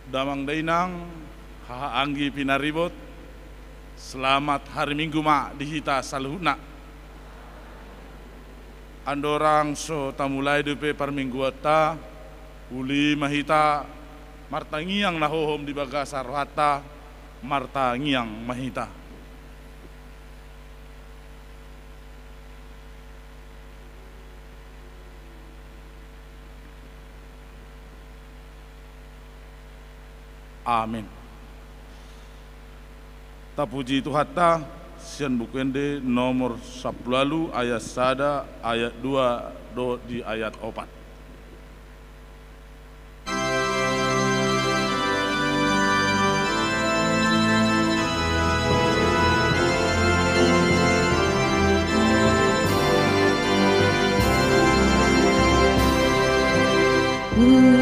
Damang dainang, haha anggi pinaribot, selamat hari Minggu mak dihita salhuna. Andorang so tamulai depe parmingguata, uli mahita martangiang nahohom di bagasar hata, martangiang mahita. Amin. Tapuji Tuhan ta sian bukende nomor 10 ayat sada ayat 2 do di ayat 4. Oh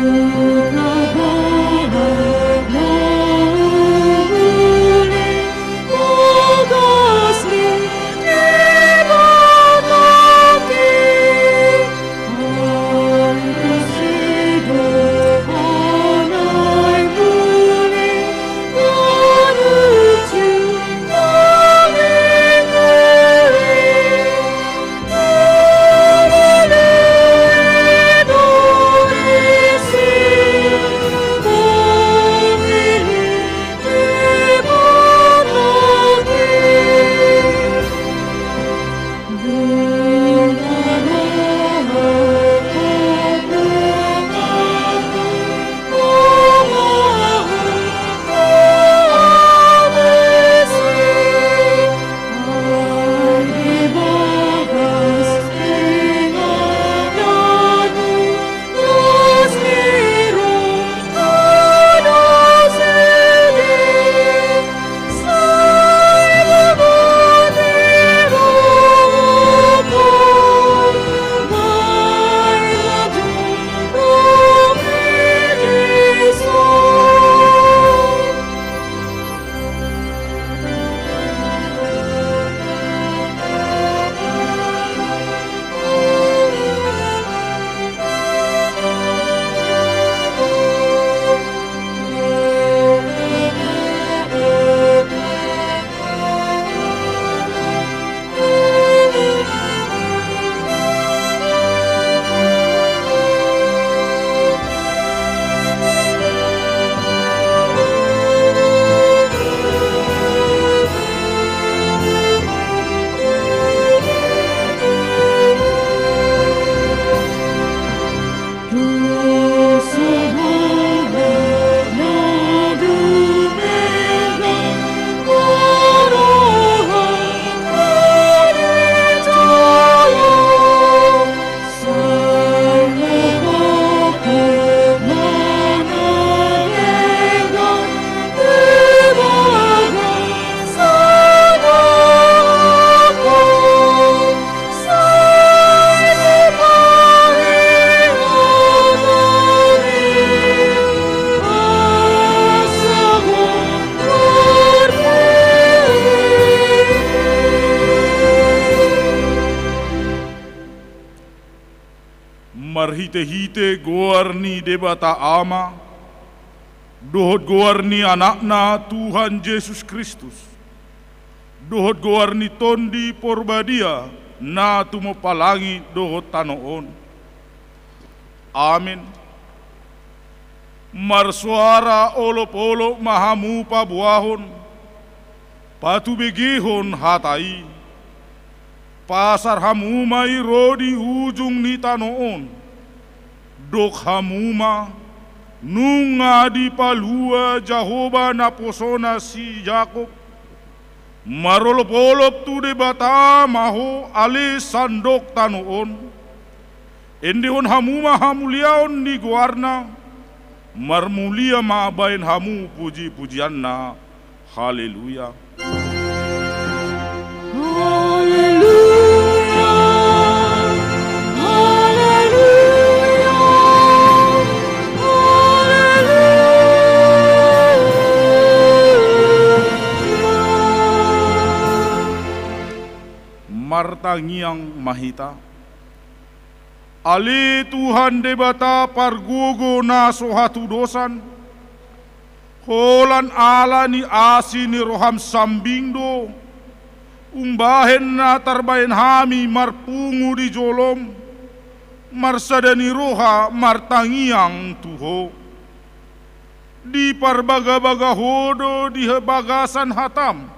marhite-hite goarni debata ama, dohot goarni anakna Tuhan Yesus Kristus, dohot goarni tondi porbadia na tumo palangi dohot tanoon. Amin. Marsuara olop-olop mahamu pabuahon, patu begihon hatai, pasar hamumai rodi ujung ni tanoon, dok hamuma nunga di palua Jahoba naposona si Jakob, marolop-olop tu de bata maho ale sandok tanoon, endehon hamuma hamuliaon ni guarna, marmulia maabain hamu puji-pujianna. Haleluya. Martangiang mahita, ali Tuhan debata pargogo na sohatu dosan, holan ala ni asi ni roham sambingdo, umbahen na tarbahen hami marpungu di jolom, marsadani roha martangiang tuho, di parbaga-baga hodo di bagasan hatam,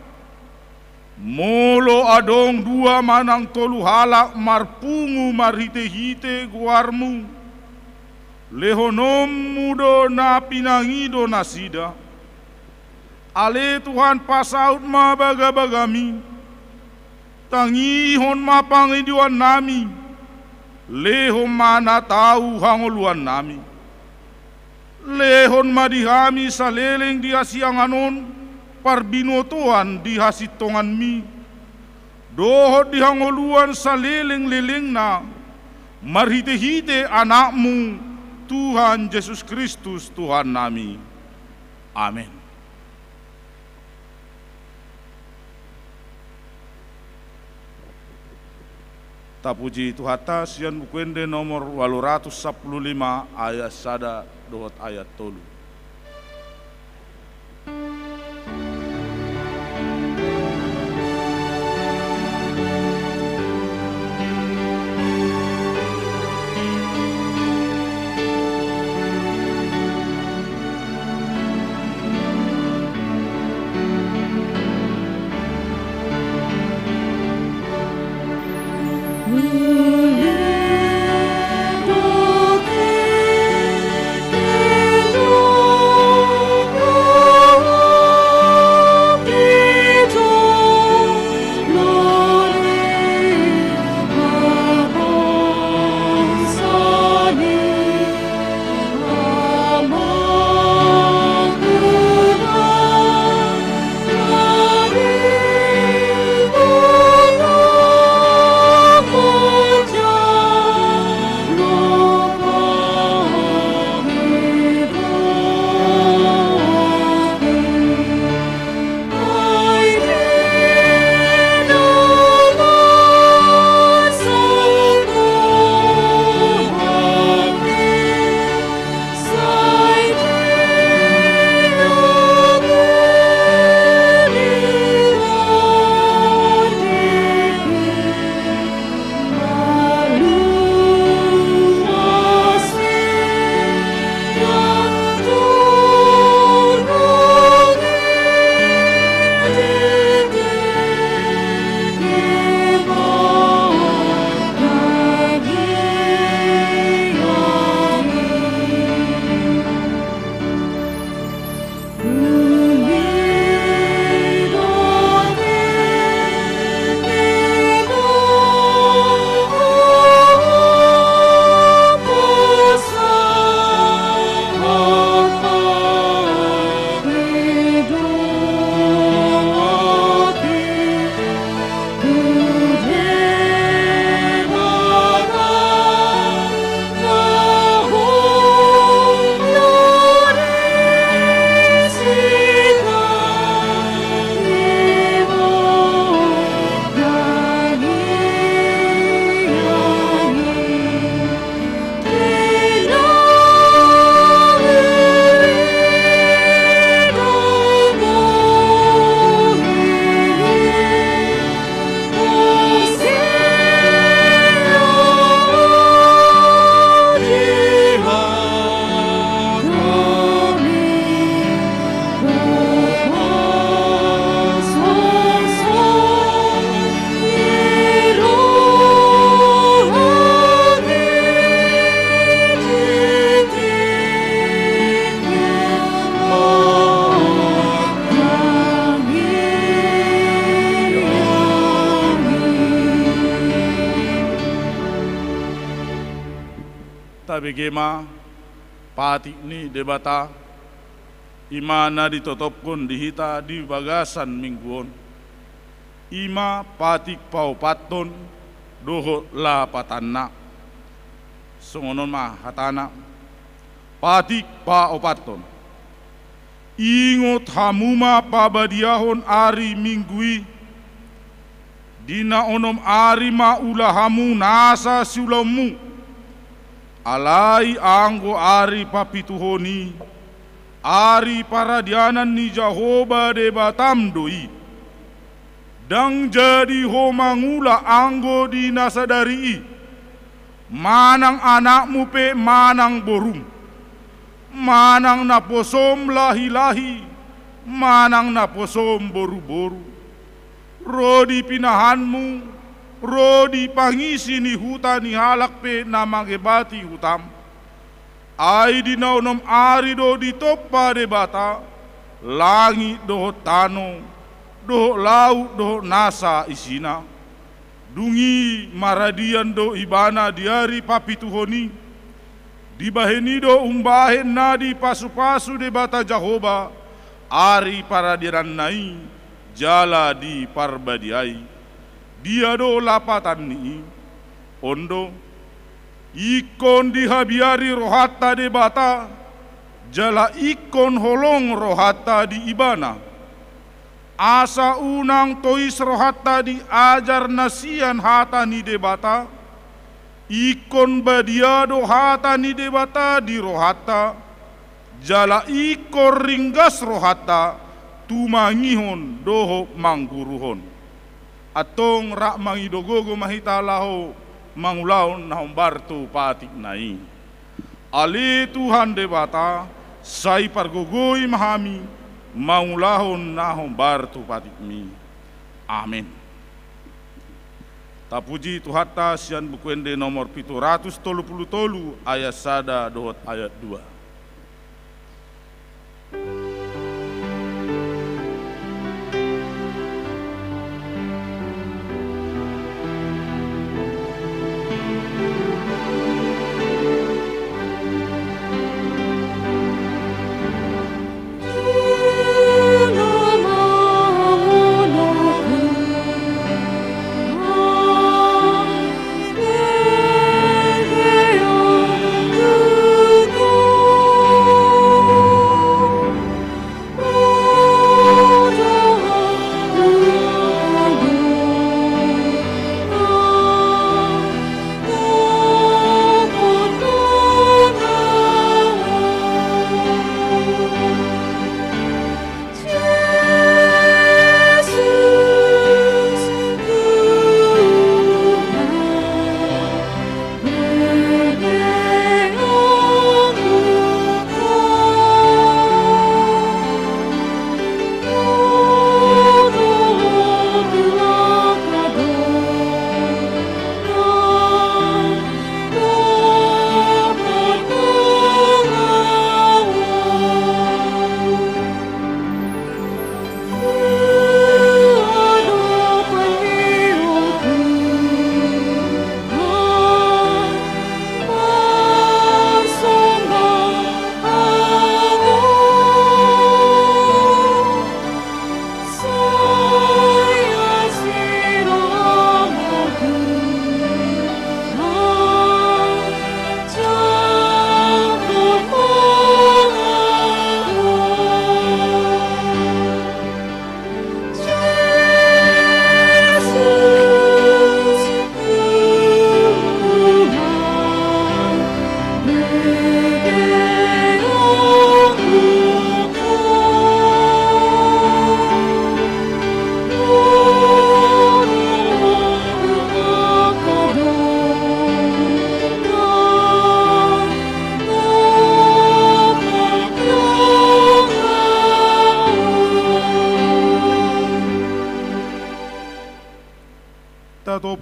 molo adong dua manang tolu halak marpungu marhite-hite guarmu, lehonom mudo na pinangido nasida, ale Tuhan pasaut ma baga-bagami, tangihon mapangidiwan nami, lehon mana tahu hangoluan nami, lehon madihami saleleng dia sianganon, parbinotoan di hasitongan mi, dohot di hangoluan saleleng-leleng na, marhite-hite anakmu, Tuhan Yesus Kristus Tuhan nami. Amin. Tapuji Tuhata sian bukuende nomor 815 ayat sada dohot ayat tolu. Lord. begema patik ni debata imana ditotopkon dihita di bagasan mingguon ima patik pau paton doho la patanna songonon ma hatana patik pa opaton ingot hamuma pabadiahon ari minggui dina onom ari ma ulahamu nasa siulamu alai anggo ari papituhoni ari paradianan ni Jahoba de Batam doi dang jadi homangula anggo di nasadari manang anakmu pe manang borum manang naposom lahi-lahi manang naposom boru-boru rodi pinahanmu rodi pangisi ni huta ni halak pe namagebati hutam ai di naunom ari do di topa de bata langit do tano do lau do nasa isina dungi maradian do ibana diari papituhoni dibaheni do umbahen nadi pasu-pasu de bata Jahoba ari paradiran nai jala di parbadiai dia do lapatan ni ondo ikon dihabiari rohata de bata jala ikon holong rohata di ibana asa unang tois rohata di ajar nasian hata ni de bata ikon badia do hata ni de bata di rohata jala ikon ringgas rohata tumangihon doho mangguruhon atong rak mangidogogo mahita laho mangulaon nahom bartu patik nai ali Tuhan de bata sai pargogoi mahami mangulahon nahom bartu patik mi amin. Tapuji Tuhata sian bukuende nomor 733 ayat 1 dohot ayat 2.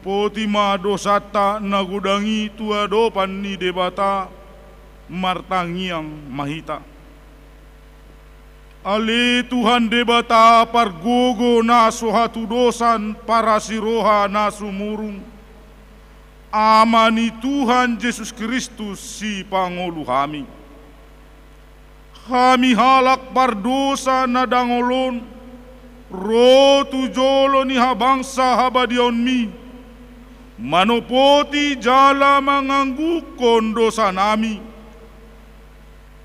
Potima dosata nagudangi tua dopan ni debata martangiang mahita. Ali Tuhan debata pargogo naso hatu dosan para siroha nasu murung. amani Tuhan Yesus Kristus si Pangulu kami. Kami halak bardosa na dangolon, ro tujolo ni habangsa habadion mi, manopoti jala manganggukon dosa nami.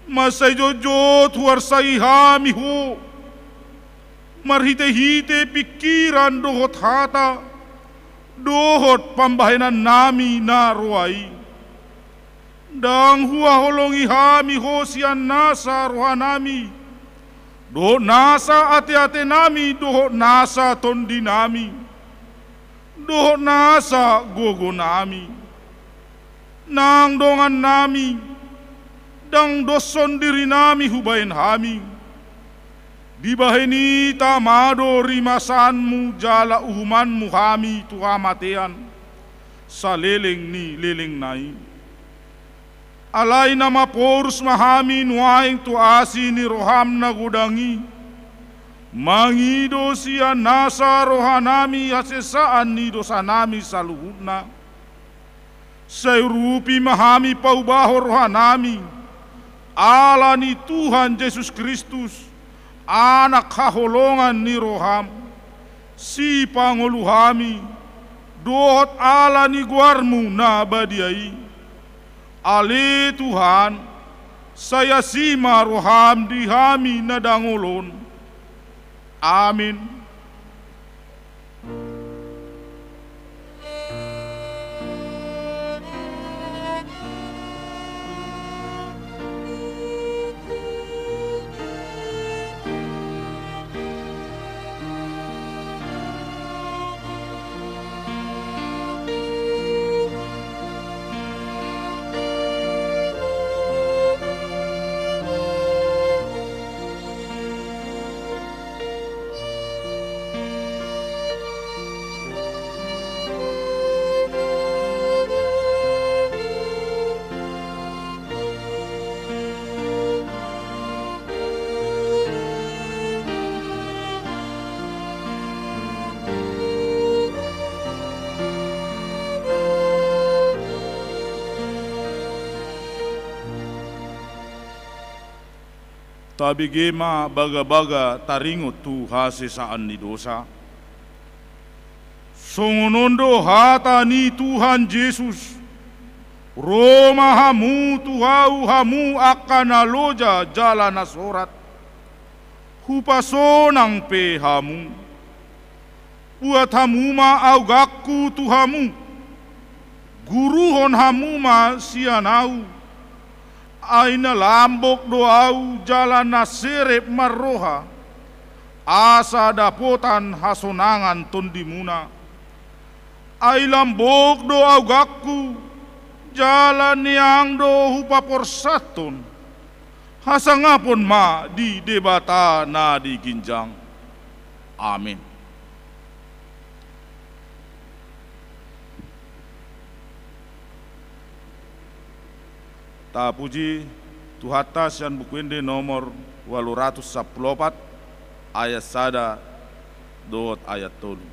Masay jojot huwarsay hami ho, marhite-hite pikiran dohot hata, dohot pambahanan nami na ruai. Dang huaholongi hami ho siyan nasa rohanami, dohot nasa ate-ate nami, dohot nasa tondi nami, dohot nasa gogo nami, nang dongan nami, dang doson diri nami hubain hami. Di bahini tamado rimasanmu jala uhumanmu kami tuhamatean, sa leleng ni leleng nai. Alay na maporus mahami nuaing tuasi ni roham na gudangi, mangido siya nasa rohanami hasesaan ni dosa nami sa luhut na. Sayrupi mahami paubaho rohanami, ala ni Tuhan Yesus Kristus, anak kaholongan ni roham, si Panguluhami, dohot ala ni guarmu na badiai. Ali Tuhan, saya sima roham di hami na dangolon. Amin. Tabi gema baga-baga taringot tu hasesaan ni dosa. Songonondo hata ni Tuhan Yesus, Roma hamu tuhau hamu akan aloja jalan asorat, hupasonang pe hamu, buat hamu ma augaku tuhamu, guruhon hamu ma sianau, aina lambok doau jalan naserep marroha, asa dapotan hasonangan tondimuna. Ai lambok doau gaku, jalan yang do hupaporsaton, hasangapon ma di debata na di ginjang. Amin. Ta puji Tuhata sian bukuinde nomor 814 ayat sada dot ayat tolu.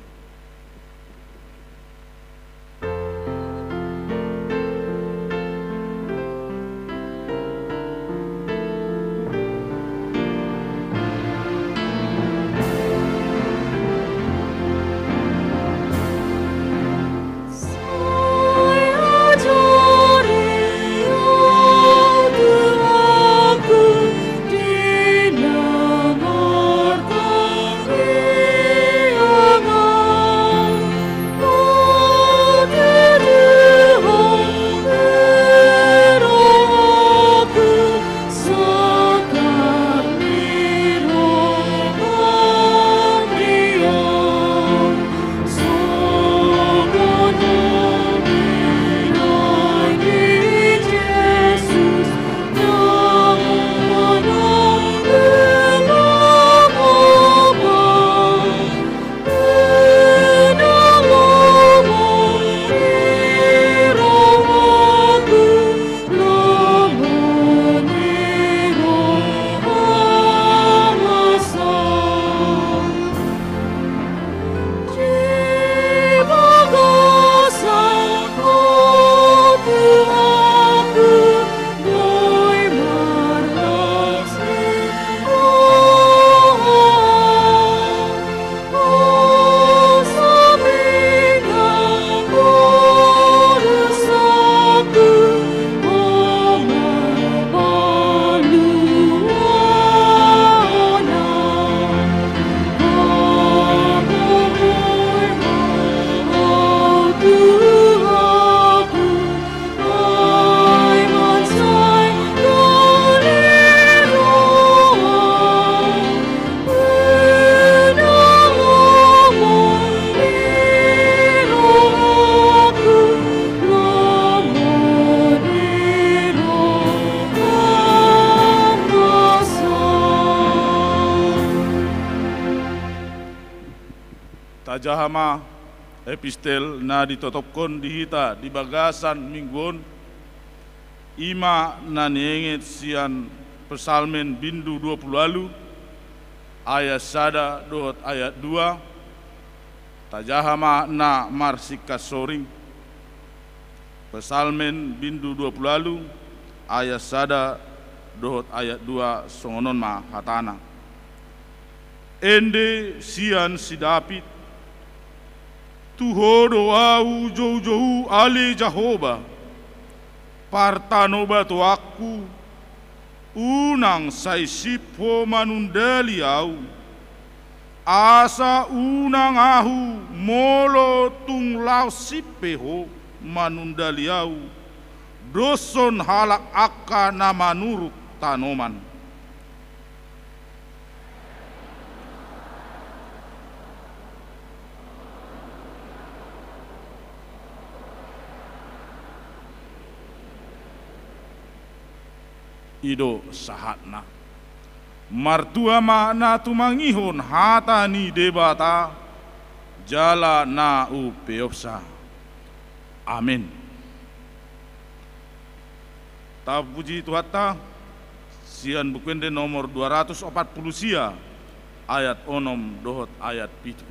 Nama tajahama epistel na ditotopkon di hita di bagasan mingguon ima na niengit sian Psalmen bindu 20 lalu ayat 1 dot ayat 2 tajahama na marsika soring Psalmen bindu 20 lalu ayat 1 dot ayat 2 songonon ma hatana ende sian si David tuhodo au jauh-jauh ali Jehovah partano batu aku unang saisipo manundali au asa unang ahu molo tung lau sipeho manundali au doson halak akka na manuruk tanoman ido sahatna martua na tumangihon hata ni debata jala na upeopsa amin. Ta puji Tuhata sian bukuende nomor 240 sia ayat onom dohot ayat pitu.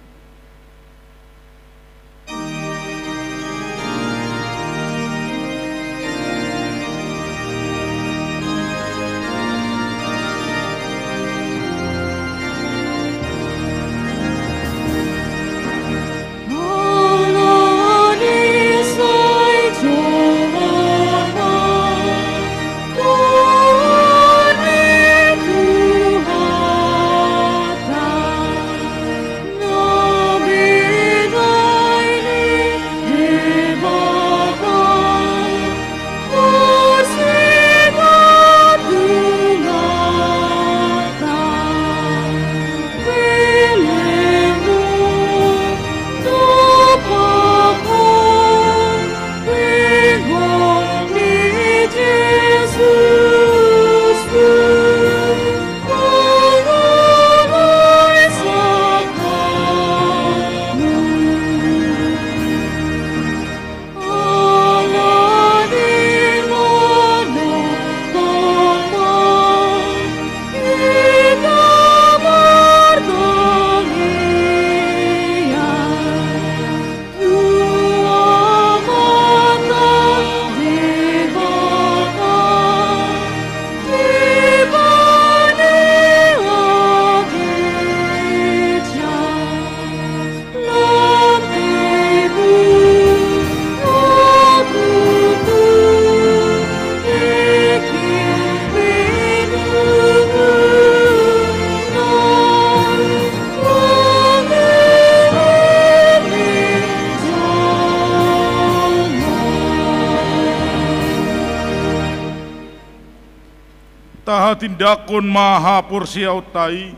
Taha tindakon maha porsiau tai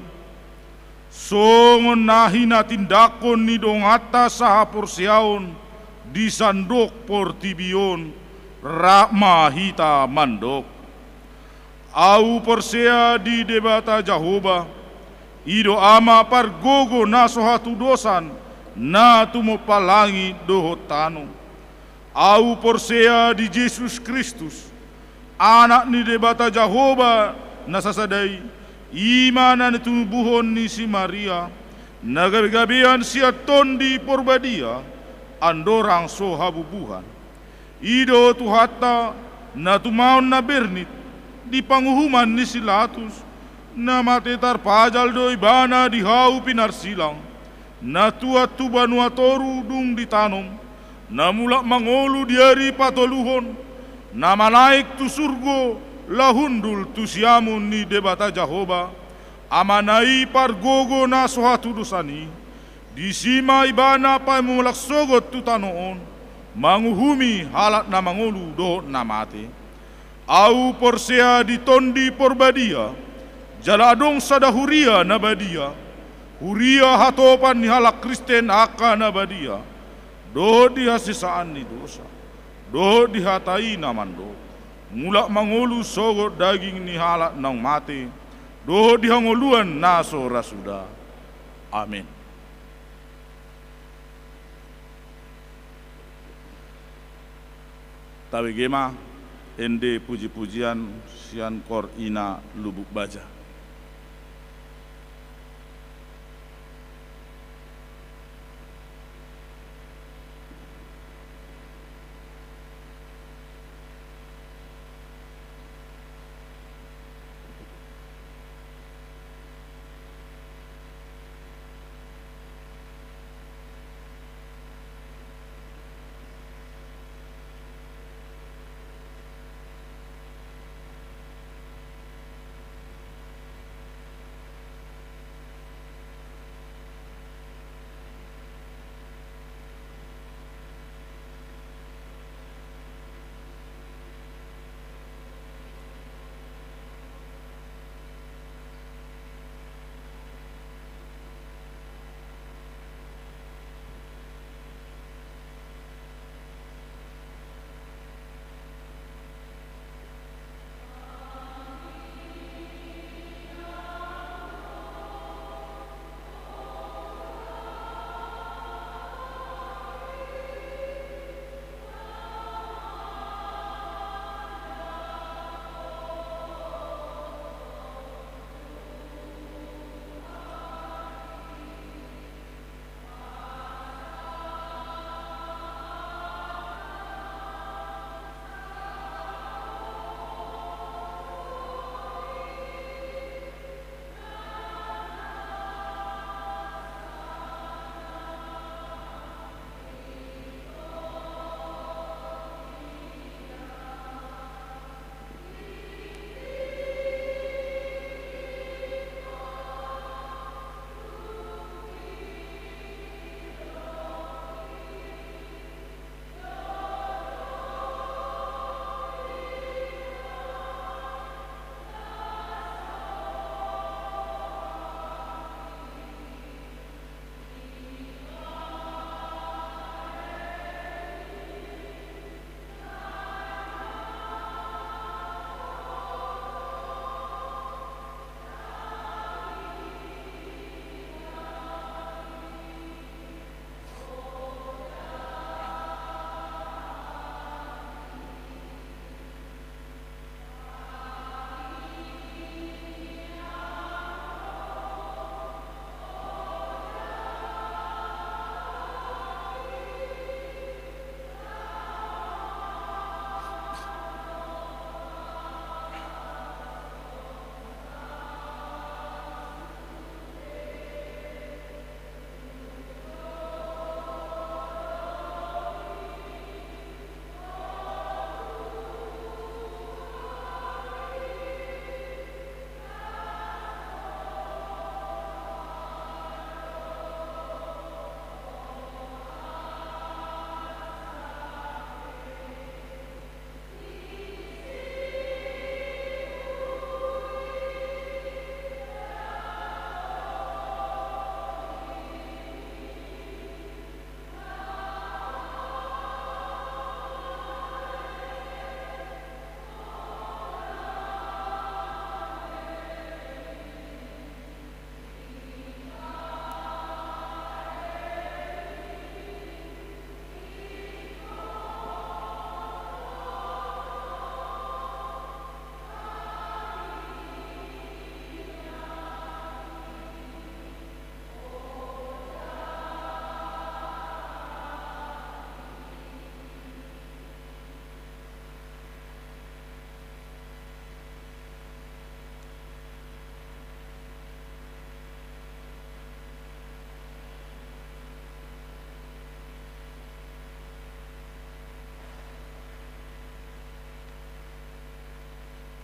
songon nahina tindakon ni dong atas saha porsiaon disandok portibion rakma hita mandok au porsea di debata Jehovah ido ama pargogo na sohatu dosan na tumo palangi dohotano au porsea di Yesus Kristus anak ni debata Jehovah nasasadai imanan tubuhon ni si Maria nagabigabian sia tondi porbadia andorang sohabubuhan ido Tuhata na tumaon na bernit di panguhuman ni silatus na matetar pajal do ibana di hau pinarsilang na tua tubanua toru dung ditanom na mulak mangolu diari patoluhon nama naik tu surgo lahundul tu siamun ni debata Jehovah amanai pargogo na sohatu dosani disima ibana pa mulak sogot tu tanoon manguhumi halat na mangolu do na mate au porsea di tondi porbadia jaladong sadahuria na badia huria hatopan ni halak Kristen aka na badia do di hasisaan ni dosa do dihatai namando mulak mangolu sogot daging ni halak nang mate do dihangoluan naso rasuda amin. Tawegema ende puji-pujian sian kor ina lubuk baja.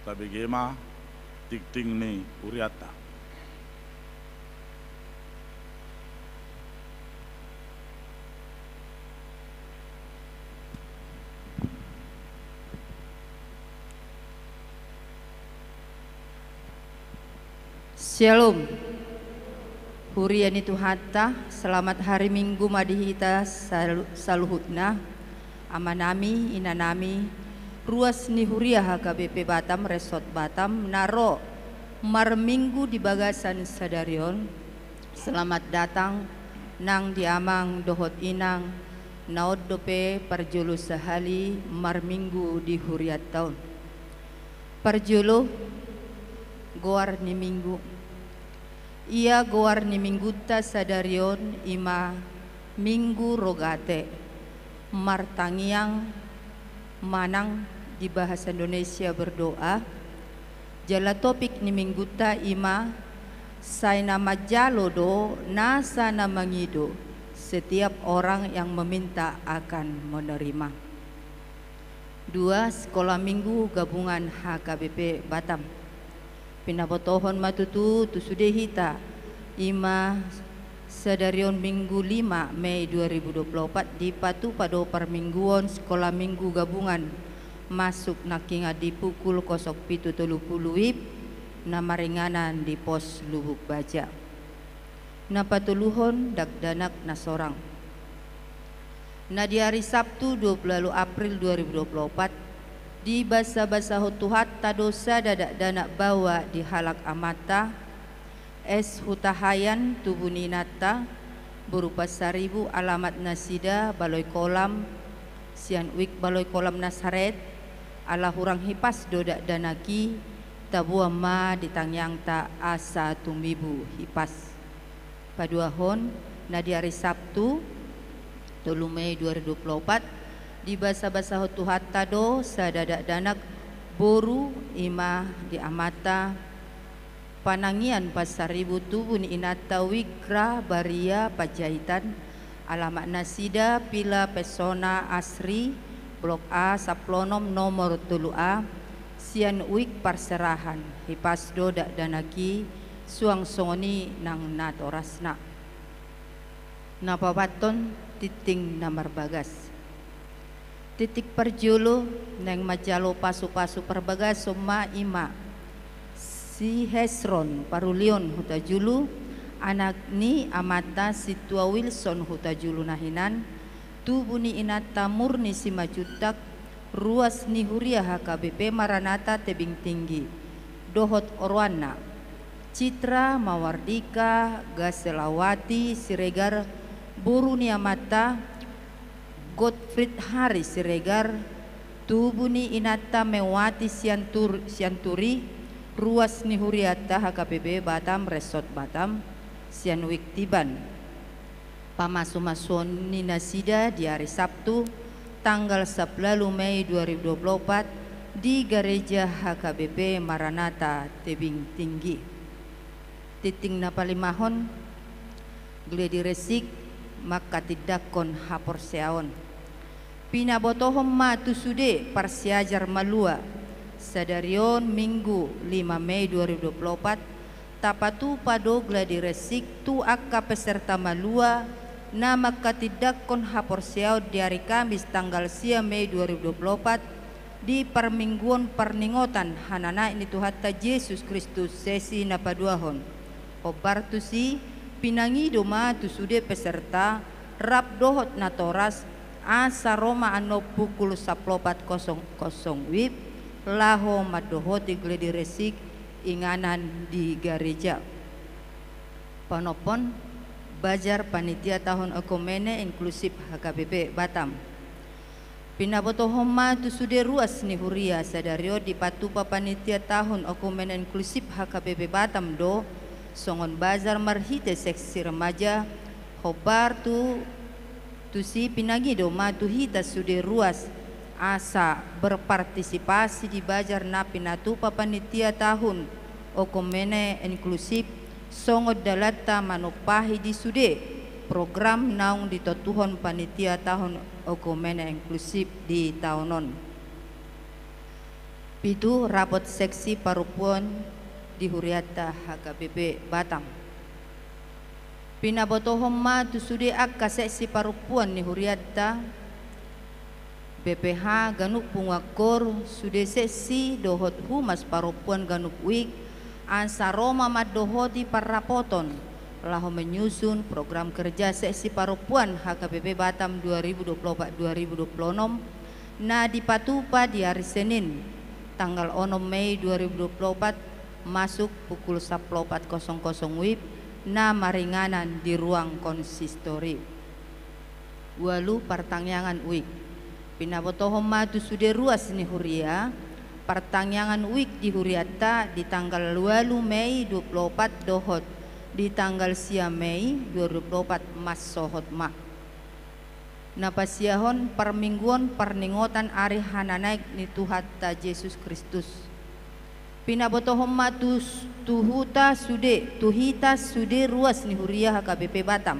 Tabigema tikting ni Uriata. Shalom. Hurian itu hatta, selamat hari Minggu madihita saluhutna, amanami, inanami, ruas ni huriah HKBP Batam, Resort Batam, naro mar minggu di bagasan sadarion. Selamat datang nang diamang dohot inang, naod dope parjolo sahali marminggu di huriat tahun. Parjolo goar ni minggu. Ia goar ni mingguta sadarion ima minggu rogate. Martangiang manang di bahasa Indonesia berdoa. Jala topik ni mingguta ima say nama jalodo nasa namangido. Setiap orang yang meminta akan menerima. 2. Sekolah Minggu Gabungan HKBP Batam. Pinabotohon matutu tusudehita ima sadarion Minggu 5 Mei 2024 di patu pado permingguan Sekolah Minggu Gabungan masuk nakinga di pukul 07.30 WIB namaringanan di pos Lubuk Baja. Napatuluhon dagdanak nasorang. Na di hari Sabtu 20 April 2024 di basa-basa hutuhat tadosa dadak danak bawa di halak amata es hutahayan tubuninata berupa 1000 alamat nasida baloi kolam sian wik baloi kolam Nasaret ala hurang hipas dodak danaki tabua ma ditangyang ta asa tumibu hipas. Paduahon na di hari Sabtu 3 Mei 2024 di basa-basa hutuhat tado sadadak danak boru ima di amata panangian pasar ribu tubun inata wikra baria Pajahitan alamat nasida pila pesona asri blok A saplonom nomor 3A sian wik parserahan hipas dodak danaki suang songoni nang natorasna napabaton titing namar bagas titik perjulu neng majalo pasu-pasu perbagas soma ima si Hesron Parulion hutajulu anak ni amata situa Wilson hutajulu nahinan tubuni inata murni simajutak ruas ni huria HKBP Maranata tebing tinggi dohot orwana Citra Mawardika Gaselawati Siregar Buruni Amata Godfried Hari Siregar Tubuni Inata Mewati Sianturi Ruas Nihuriata HKBP Batam Resort Batam Sianwik Tiban Pamasu-masuan Ninasida di hari Sabtu tanggal 10 Mei 2024 di Gereja HKBP Maranata Tebing Tinggi. Titing napalimahon gledi resik maka tidakon hapor seaon pinabotohom matu sude parsiajar malua sadarion Minggu 5 Mei 2024 tapatu pado gledi resik tu akka peserta malua na maka tidakon hapor seaon di hari Kamis tanggal 10 Mei 2024 di permingguan perningotan hanana ini Tuhatta Yesus Kristus sesi napaduahon obartusi pinangido matu sude peserta rap dohot natoras asa Roma ano pukul 14.00 WIB laho madohoti gledi resik inganan di gereja panopon bajar panitia tahun ekumene inklusif HKBP Batam pinabotohom matu sude ruas ni huria sadario di patupa panitia tahun ekumene inklusif HKBP Batam do songon bazar marhite seksi remaja hobar tu si pinangido matu hita sude ruas asa berpartisipasi di bazar na pinatupa panitia tahun okomene inklusif songod dalata manupahi di sude program naung ditotuhon panitia tahun okomene inklusif di tahunon pitu rapot seksi parupuan di huriata HKBP Batam pinabotohom matu sude akka seksi parupuan ni huriata BPH Ganup Pungakor sude seksi dohot humas parupuan Ganup Wik ansa Roma madohoti parapoton laho menyusun program kerja seksi parupuan HKBP Batam 2024-2026 na dipatupa di hari Senin tanggal 6 Mei 2024 masuk pukul 14.00 WIB na maringanan di ruang konsistori walu pertangyangan uik. Pinabotohoma tu sude ruas ni huria pertangyangan uik di huriata di tanggal 8 Mei 24 dohot di tanggal 9 Mei 2024 mas sohot mak. Napasiahon permingguan perningotan ari hananaik ni Tuhan ta Yesus Kristus. Pinabotohoma tuhita sude ruas ni huria HKBP Batam.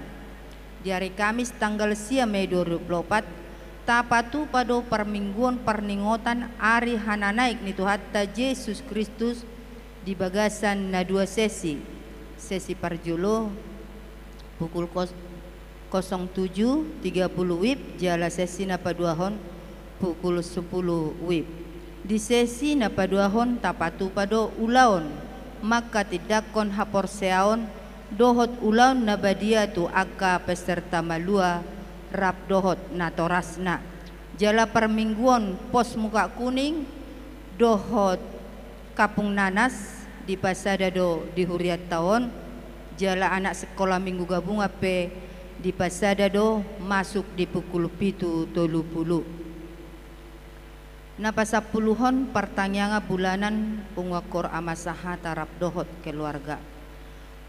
Di hari Kamis tanggal 9 Mei 2024 tapatu pado permingguan perningotan ari hananaik ni Tuhan ta Yesus Kristus di bagasan na 2 sesi. Sesi parjulo pukul 07.30 WIB, jala sesi na paduahon pukul 10 WIB. Di sesi na paduahon tapatu pado ulaon maka tidakon haporseaon dohot ulaon na badia tu aka peserta malua rap dohot na torasna. Jala permingguan pos muka kuning dohot kapung nanas di pasada do di huriat tahun. Jala anak sekolah minggu gabung ape di pasada do masuk di pukul 7.30. Napa 10-hon pertanyaan bulanan pungwakor amasaha tarap dohot keluarga.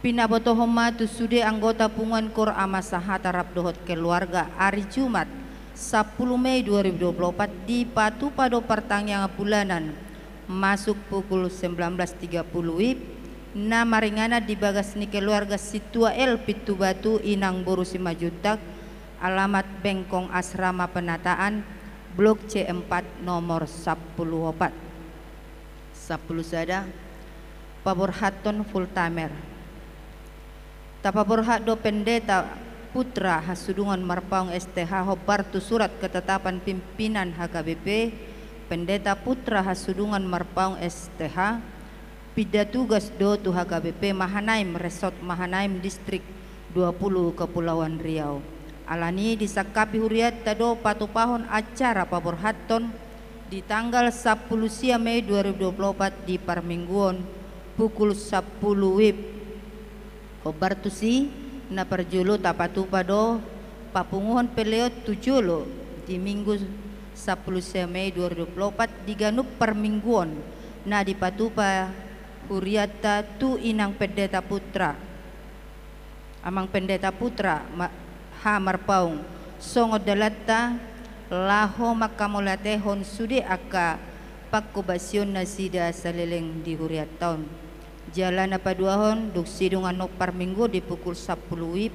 Pinabotohoma tu sude anggota punguan kor amasaha tarap dohot keluarga hari Jumat 10 Mei 2024 di patu pado pertanyaan bulanan masuk pukul 19.30 WIB. Na maringana di bagas ni keluarga Situa El Pitu Batu Inang Boru Simajuntak, alamat Bengkong Asrama Penataan Blok C4 nomor 14 sada Paborhaton Fulltimer. Tapaborhat do pendeta putra hasudungan marpaung STH hobar tu surat ketetapan pimpinan HKBP pendeta putra hasudungan marpaung STH pida tugas do tu HKBP Mahanaim Resort Mahanaim Distrik 20 Kepulauan Riau. Alani disakapi huriat tado patupahon acara paborhaton di tanggal 10 Mei 2024 di Parmingguan pukul 10 WIB. Obar tusi na perjulo tapatu pado papunguhon peleot tujulo di minggu 10 Mei 2024 di Ganup Permingguan na dipatupa huriata tu inang pendeta putra amang pendeta putra ha marpaung songo dalata laho makamulatehon sude aka pakubasyon na sida saleleng di huriat taon. Jalan apa duahon duk sidungan nok parminggu di pukul 10 WIB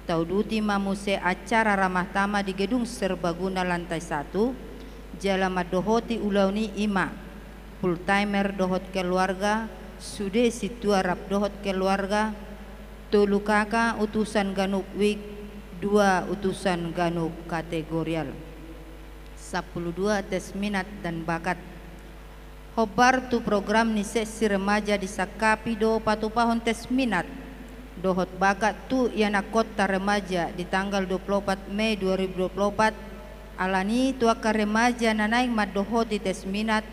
tau duti mamuse acara ramah tama di gedung serbaguna lantai 1 jalan madohoti ulauni ima full-timer dohot keluarga sude situa rap dohot keluarga tolu kaka utusan ganuk wik 2 utusan ganuk kategorial 12 tes minat dan bakat. Hobar tu program ni sesi remaja di sakapi do patupahon tes minat dohot bakat tu yana kota remaja di tanggal 24 Mei 2024 alani tu aka remaja nanaing madohot di tes minat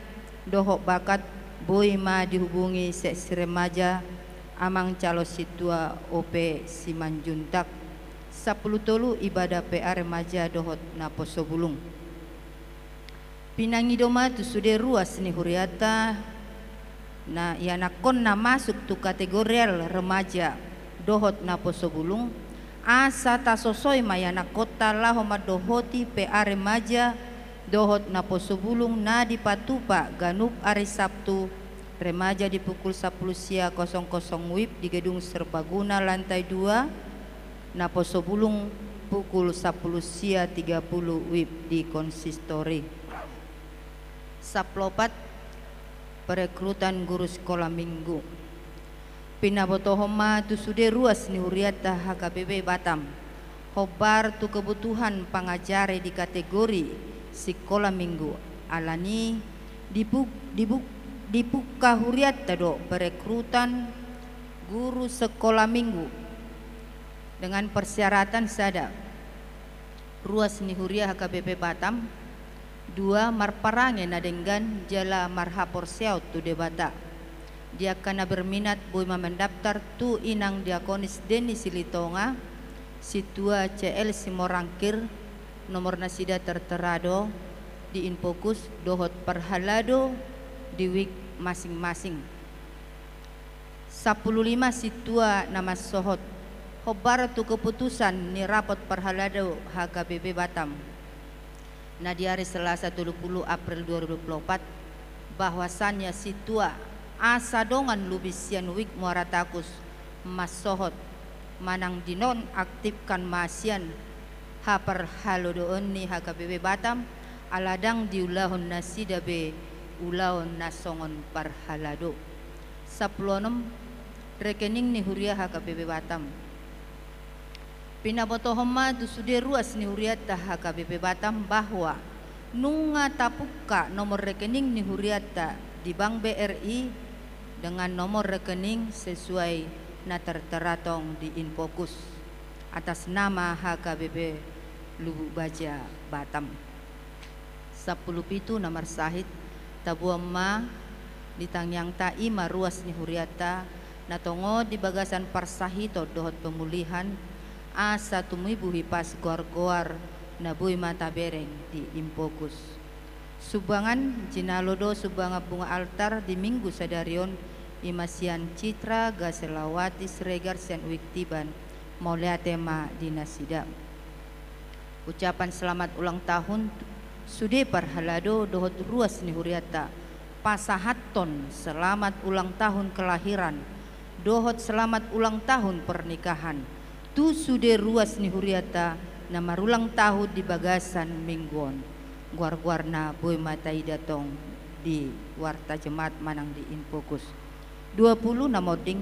dohot bakat boy ma dihubungi sesi remaja amang calo situa OP Simanjuntak 10 tolu ibadah PA remaja dohot na Posobulung. Pinangidoma tu sude ruas ni huriata na yanakon na masuk tu kategorial remaja dohot na Posobulung asa tasosoy mayanakota laho madohoti PA remaja dohot na Posobulung na dipatupa Ganup hari Sabtu remaja di pukul 10.00 WIB di gedung serbaguna lantai 2 na Posobulung pukul 10.30 WIB di konsistori. Saplopat perekrutan guru sekolah minggu. Pinabotohoma tu sude ruas ni huriata HKBP Batam. Hobar tu kebutuhan pangajare di kategori sekolah minggu. Alani dibuka huriata do perekrutan guru sekolah minggu dengan persyaratan sada ruas ni huria HKBP Batam 2 marparange na denggan jala marhapor seaut tu debata dia kana berminat boy mendaftar tu inang diakonis Deni Silitonga situa CL Simorangkir nomor nasida terterado di Infokus dohot perhalado di wik masing-masing. 15 situa nama sohot hobar tu keputusan ni rapot perhalado HKBP Batam nah di hari Selasa 30 April 2024 bahwasannya situa asa dongan lubisian wik muaratakus mas sohot manang dinon aktifkan masian hapar halodoon ni HKBP Batam aladang diulahon nasida be ulahon nasongon parhalado 16 rekening ni huria HKBP Batam pinabotohoma dusude ruas ni huriata HKBP Batam bahwa nunga tapuka nomor rekening ni huriata di Bank BRI dengan nomor rekening sesuai na terteratong di Infokus atas nama HKBP Lubuk Baja Batam 10 pitu nomor sahid tabuama ditangyang tai maruas ni huriata natongo di bagasan parsahito dohot pemulihan asa tumibuhi pas goar-goar nabuy mata bereng di Infokus subangan jinalodo subanga bunga altar di minggu sadarion imasian citra gaselawati sregar sian wiktiban maulea tema dinasida ucapan selamat ulang tahun sude parhalado dohot ruas ni huriata pasahaton selamat ulang tahun kelahiran dohot selamat ulang tahun pernikahan tu sude ruas ni huriata na marulang tahun di bagasan mingguon guar-guarna boy matai datong di warta jemaat manang di Infokus 20 namoding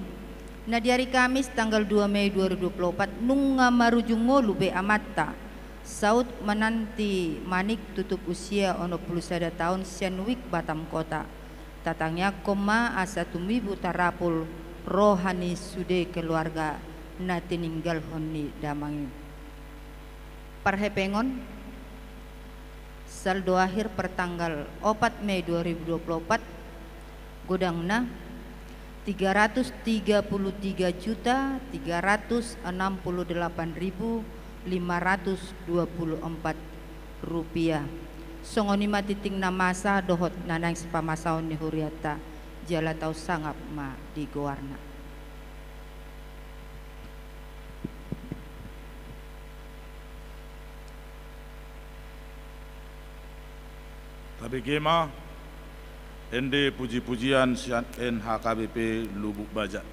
na di hari Kamis tanggal 2 Mei 2024 nunga marujungo lube amata saut menanti manik tutup usia ono puluh sada tahun sianwik Batam Kota tatangnya koma asa tumibu tarapul rohani sude keluarga na tininggal honi damangi parhepengon saldo akhir pertanggal 4 Mei 2024 godangna 333.368.524 rupiah songonima titing namasa dohot nanang sepamasaon ni huriata jala tau sangap ma di goarna tapi gema ende puji-pujian sian NHKBP Lubuk Baja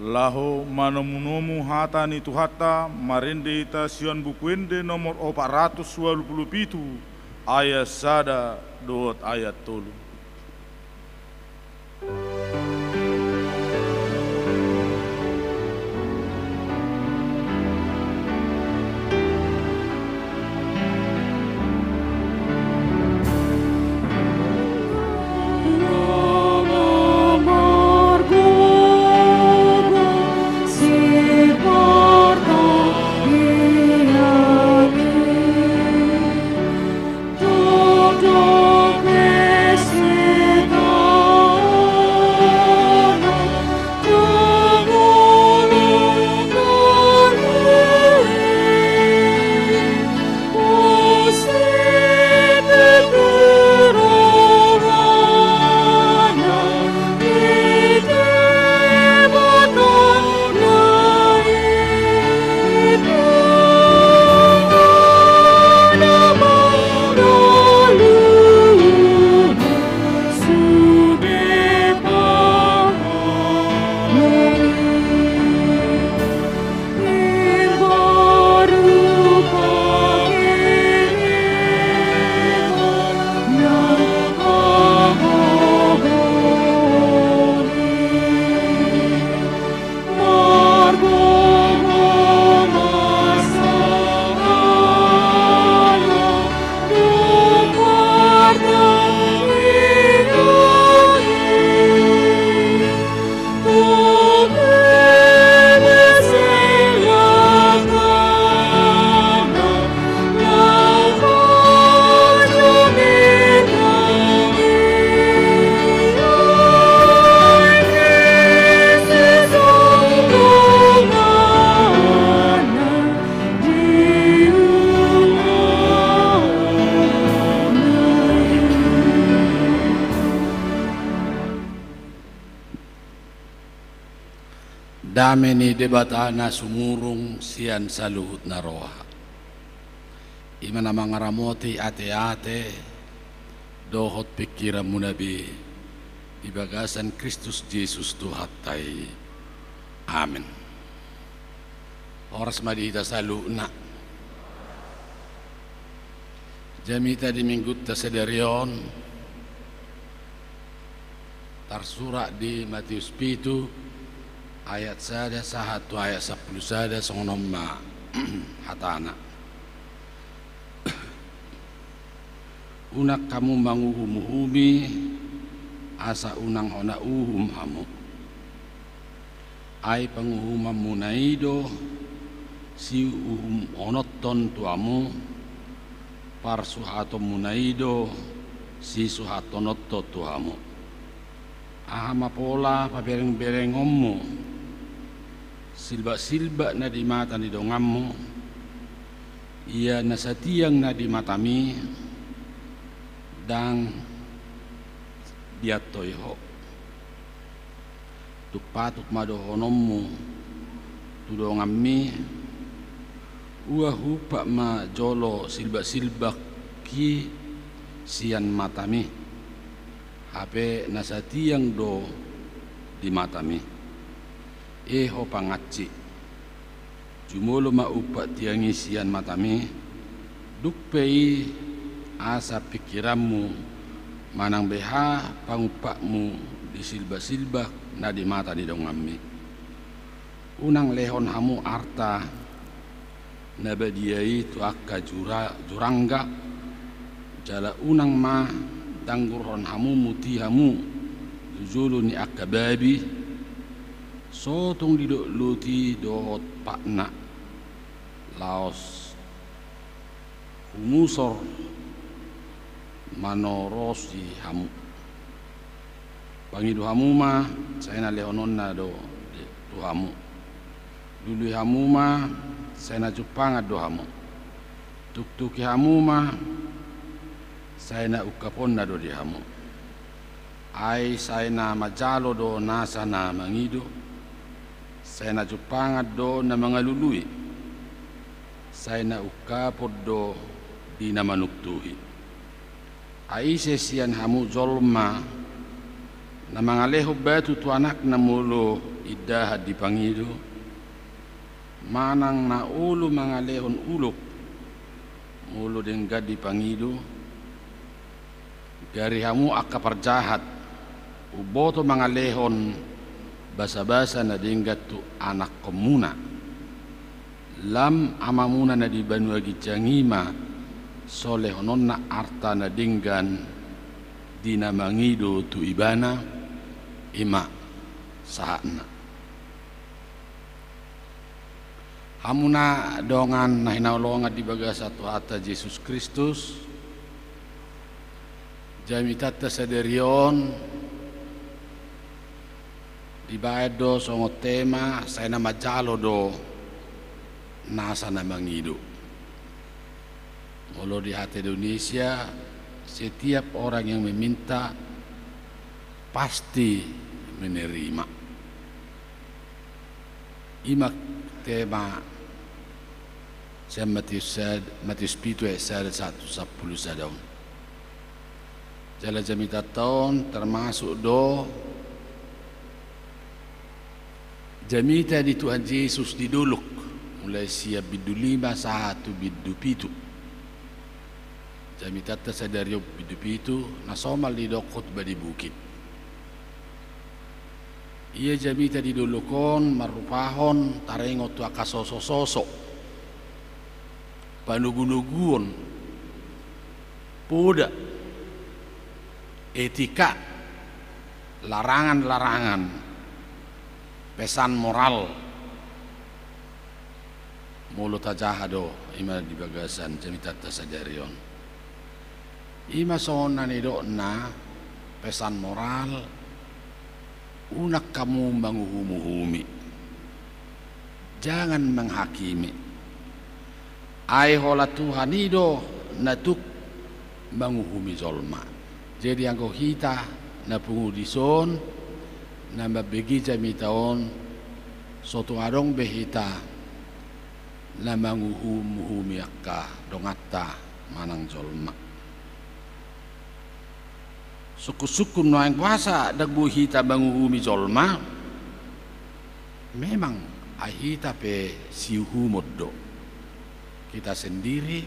laho manomu hata ni tuhata marende ita sion bukuende nomor 427 ayat sada dot ayat tolu. Dame ni debatana sumurung sian saluhut na roha. Ima na mga ramoti ate-ate dohot pikiran mo nabi ibagasan Kristus Jesus tuhatay. Amen. Oras madita salu na. Jamita di minggut ta sederion tarsura di Matius 7 ayat sada sahatu ayat 10 sada sonoma hatana. Unak kamu manguhumuhumi asa unang hona uhum hamu. Ay panguhumam munaido si uhum onoton tuamu parsuhato munaido si suhatonotto tuamu. Ahama pola pabereng-bereng ommu silba-silba na di mata ni dongammu ia nasatiang na di matami dang diatoyho tupatuk madohonommu tudongammi ua hupa ma jolo silba-silba ki sian matami hape nasatiang do di matami eho pangaci jumolo maupat tiangi sian matami dukpei asa pikiranmu manang beha pangupakmu di silba-silba na di mata di dongammi unang lehon hamu arta nabadiai tu akka jurangga jala unang ma tangguron hamu muti hamu jujulu ni akka babi sotong didok luti dohot pakna laos humusor manorosi hamu pangidu hamu ma saya na leonon na do hamu dulu hamu ma saya na Jepang do hamu tuk-tuki hamu ma saya na ukapon na do di hamu ai saya na majalo do nasa na mangido saya na Jepang do na mga lului saya na ukapod do di na manuktuhi ai sesian hamu zolma na mga leho batu tu anak na mulo idahat di pangido manang na ulu mangalehon uluk mulu dengga di pangido gari hamu akka parjahat uboto mangalehon basa-basa na dengga tu anak komuna lam amamuna na di banu agi jangima solehonon na arta na denggan dina mangido tu ibana ima sahana hamuna dongan na hinaulonga di bagasa tu ata Yesus Kristus jami tata saderion di baedo songo tema saya nama jalo do nasa na mangido mulu di hati Indonesia setiap orang yang meminta pasti menerima. Ima tema saya Matius Pitu ayat 1:10 sadaun. Jala jamita tahun termasuk do jamita di Tuhan Yesus diduluk mulai siap bidu 5 1 bidu pitu. Jami tata sadario bidu pitu nasomal di dokot badi bukit. Ia jamita di dolokon marupahon tarengo tu akasoso-soso panugunuguon poda etika larangan-larangan pesan moral mulut tajahado ima di bagasan jamita tata sadarion ima sona nidokna pesan moral unak kamu menguhumi jangan menghakimi ai hola Tuhan ido natuk menguhumi zolma jadi angko hita na pungudison na mabegi jamitaon soto arong behita na menguhumi akka dongata manang zolma suku-suku noang puasa dagbu hita banguhumi zolma memang ahita pe siuhu moddo kita sendiri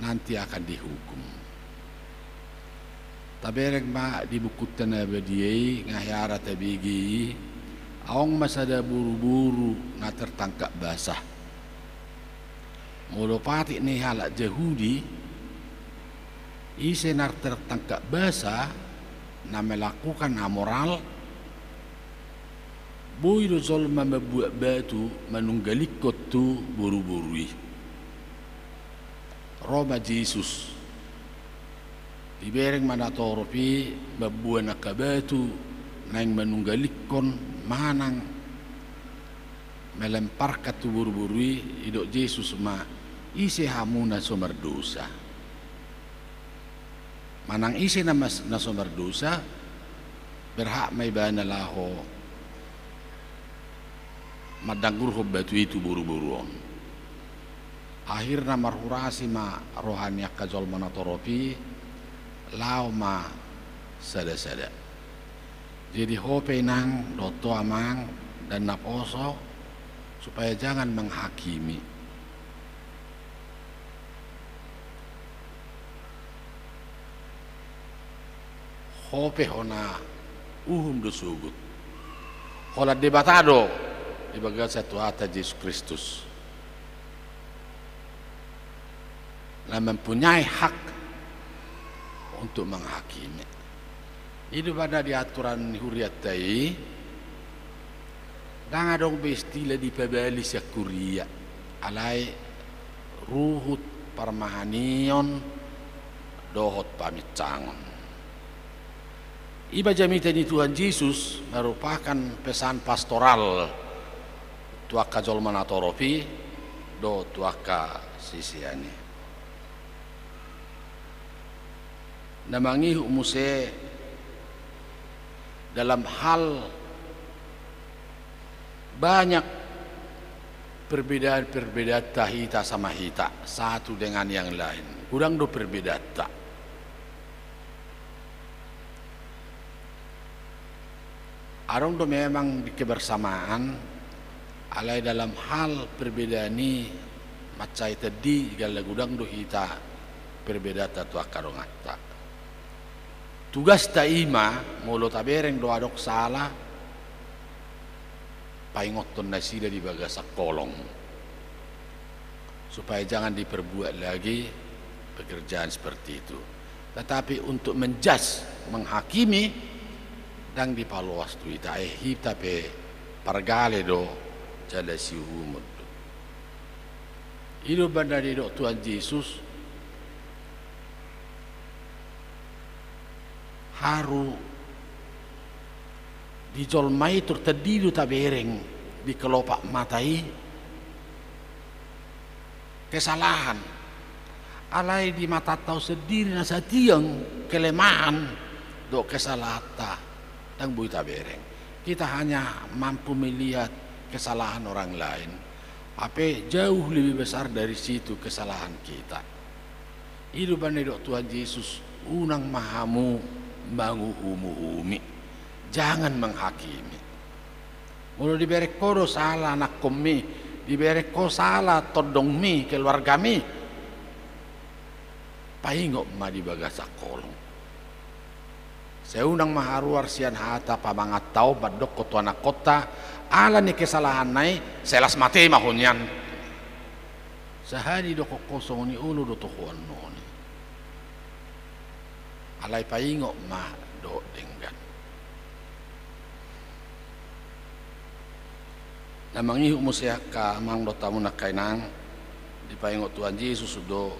nanti akan dihukum taberek ma di buku tanah badiai ngahyara tabigi aong masada buru-buru na tertangkap basah mulopati nih halak Yahudi isenar tertangkap basah na melakukan amoral boido zolma membuat batu menunggalik kotu buru-burui Roma Yesus dibereng manatoropi membuat nakabatu nang menunggalikon manang melempar katu buru-burui idok Yesus ma ise hamuna somar dosa manang isi na somar dosa berhak may bana laho madanggur batu itu buru-buruon akhirna marhurasi ma rohani kajol manatoropi lao ma sada-sada jadi hope nang doto amang dan naposo supaya jangan menghakimi hope hona do sugut hola debatado di bagian satu hata Yesus Kristus lah mempunyai hak untuk menghakimi itu pada di aturan huriat tai dan adong bestila di pebali syakuria alai ruhut parmahanion dohot pamit cangon iba jamita di Tuhan Yesus merupakan pesan pastoral tuaka jolmana toropi do tuaka sisiani namangi umuse dalam hal banyak perbedaan tahita sama hita satu dengan yang lain kurang do perbedaan tak Arong do memang di kebersamaan alai dalam hal perbedaan ini macai tadi gala gudang do hita perbedaan tu akarong atta. Tugas ta ima mulo tabereng do adok salah paingoton na sila di bagasak kolong supaya jangan diperbuat lagi pekerjaan seperti itu. Tetapi untuk menjas, menghakimi dan dipaluas tu ita hita pe pargale do jala si humut. Hidup banda di do Tuhan Yesus haru dijolmai tertedidu tabereng di kelopak matai kesalahan alai di mata tahu sendiri nasa tiang kelemahan do kesalahta dan bui tabereng. Kita hanya mampu melihat kesalahan orang lain, apa jauh lebih besar dari situ kesalahan kita. Hidupan do Tuhan Yesus unang mahamu bangu umi, jangan menghakimi. Mulu diberek kodo salah anak komi, diberek ko salah todong mi keluarga mi, paingok ma di bagasak kolong. Saya undang maharuar sian hata pamangat tau badok koto anak kota ala ni kesalahan nai selas mati mahunyan. Sehari do kosong ni ulu do tohuan noni. Alai paingok ma do denggan. Namang ihu musya ka mang do tamu nak kainang di paingok Tuhan Yesus do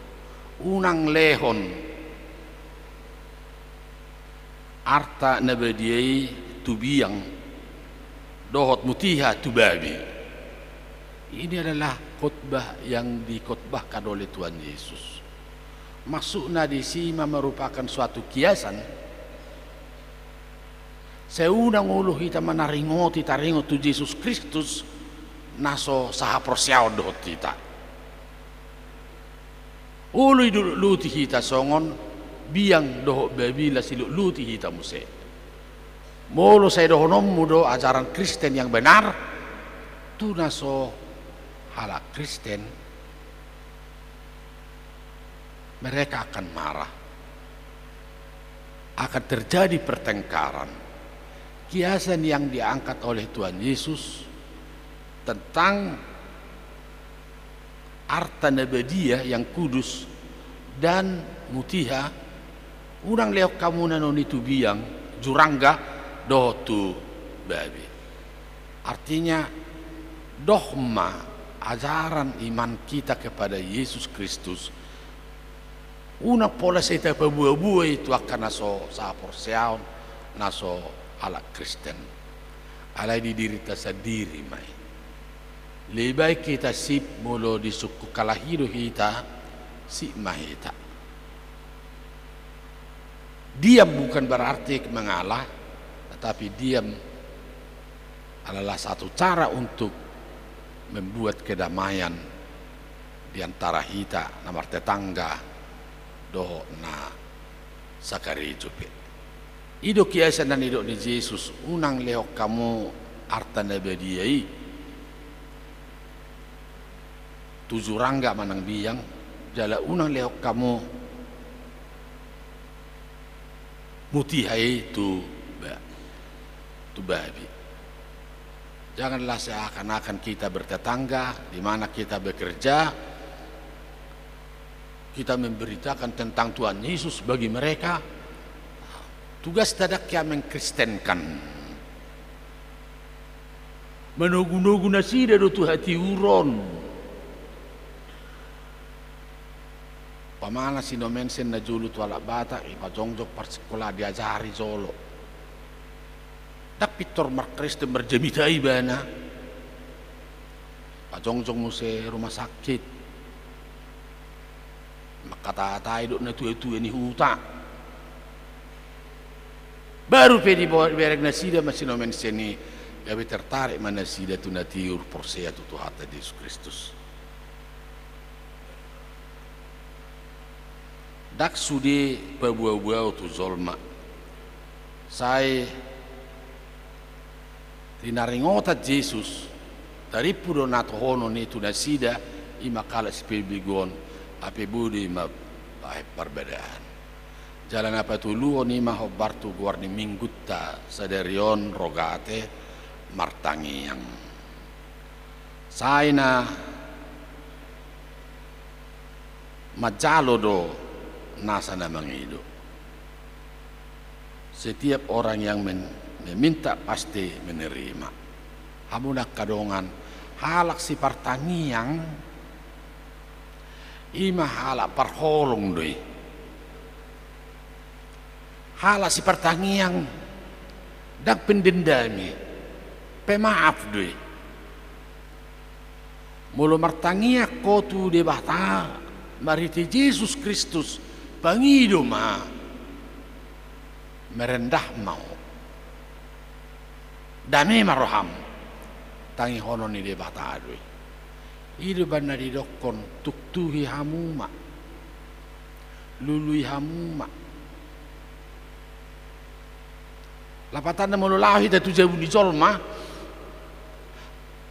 unang lehon arta nabadiai tubiang dohot mutiha tubabi. Ini adalah khotbah yang dikhotbahkan oleh Tuhan Yesus. Maksudnya di sini merupakan suatu kiasan. Seunang ulu kita menaringoti taringot tu Yesus Kristus naso saha persiaw dohot kita. Ulu luti kita songon biang doho babila silu luti hita muse. Molo saya doho mudo ajaran Kristen yang benar tu naso halak Kristen mereka akan marah, akan terjadi pertengkaran. Kiasan yang diangkat oleh Tuhan Yesus tentang arta nabadiyah yang kudus dan mutiha urang leok kamu nanoni tu biang jurangga doh tu babi. Artinya dogma ajaran iman kita kepada Yesus Kristus una pola seta pabuah-buah itu akan naso sapor seaun naso ala Kristen alai didirita sendiri mai. Lebih baik kita sip mulu di suku kalahidu kita si mahita. Diam bukan berarti mengalah, tetapi diam adalah satu cara untuk membuat kedamaian di antara kita namar tetangga doh na sakari jupe. Ido kiasan dan ido di Yesus unang leok kamu arta nabadiai tujuh rangga manang biang jala unang leok kamu mutihai tu babi. Janganlah seakan-akan kita bertetangga di mana kita bekerja kita memberitakan tentang Tuhan Yesus bagi mereka. Tugas tadak yang mengkristenkan menugu-nugu nasi dari tu hati uron. Pamana sinomensen na julu tu alak bata ipajongjok parsekolah diajari solo. Tapi tor markristen berjemitai bana. Pajongjok muse rumah sakit. Makata-kata hidup na tu ini huta. Baru pedi berek nasida masinomensen ni gabe tertarik mana sida tu natiur porsea tu hata Yesus Kristus. Dak sudi pabuau-buau tu zolma. Saya rinaringota Jesus dari pudo nato hono ni tu nasida ima kala spibigon ape budi ima perbedaan jalan apa tu luo ni ma hobartu guarni minggutta saderion rogate martangi yang saina majalo do nasa namang hidup. Setiap orang yang meminta pasti menerima. Hamunak kadongan halak si pertanian ima halak parholong doi. Halak si pertanian dak pendendami pemaaf doi. Mulu martangia kotu de bata mariti Yesus Kristus pangido ma merendah mau dame maroham tangi hono ni de bata doi. Ido banna di dokon tuktuhi hamuma lului hamuma lapatan na mululahi ta tujawi di jolma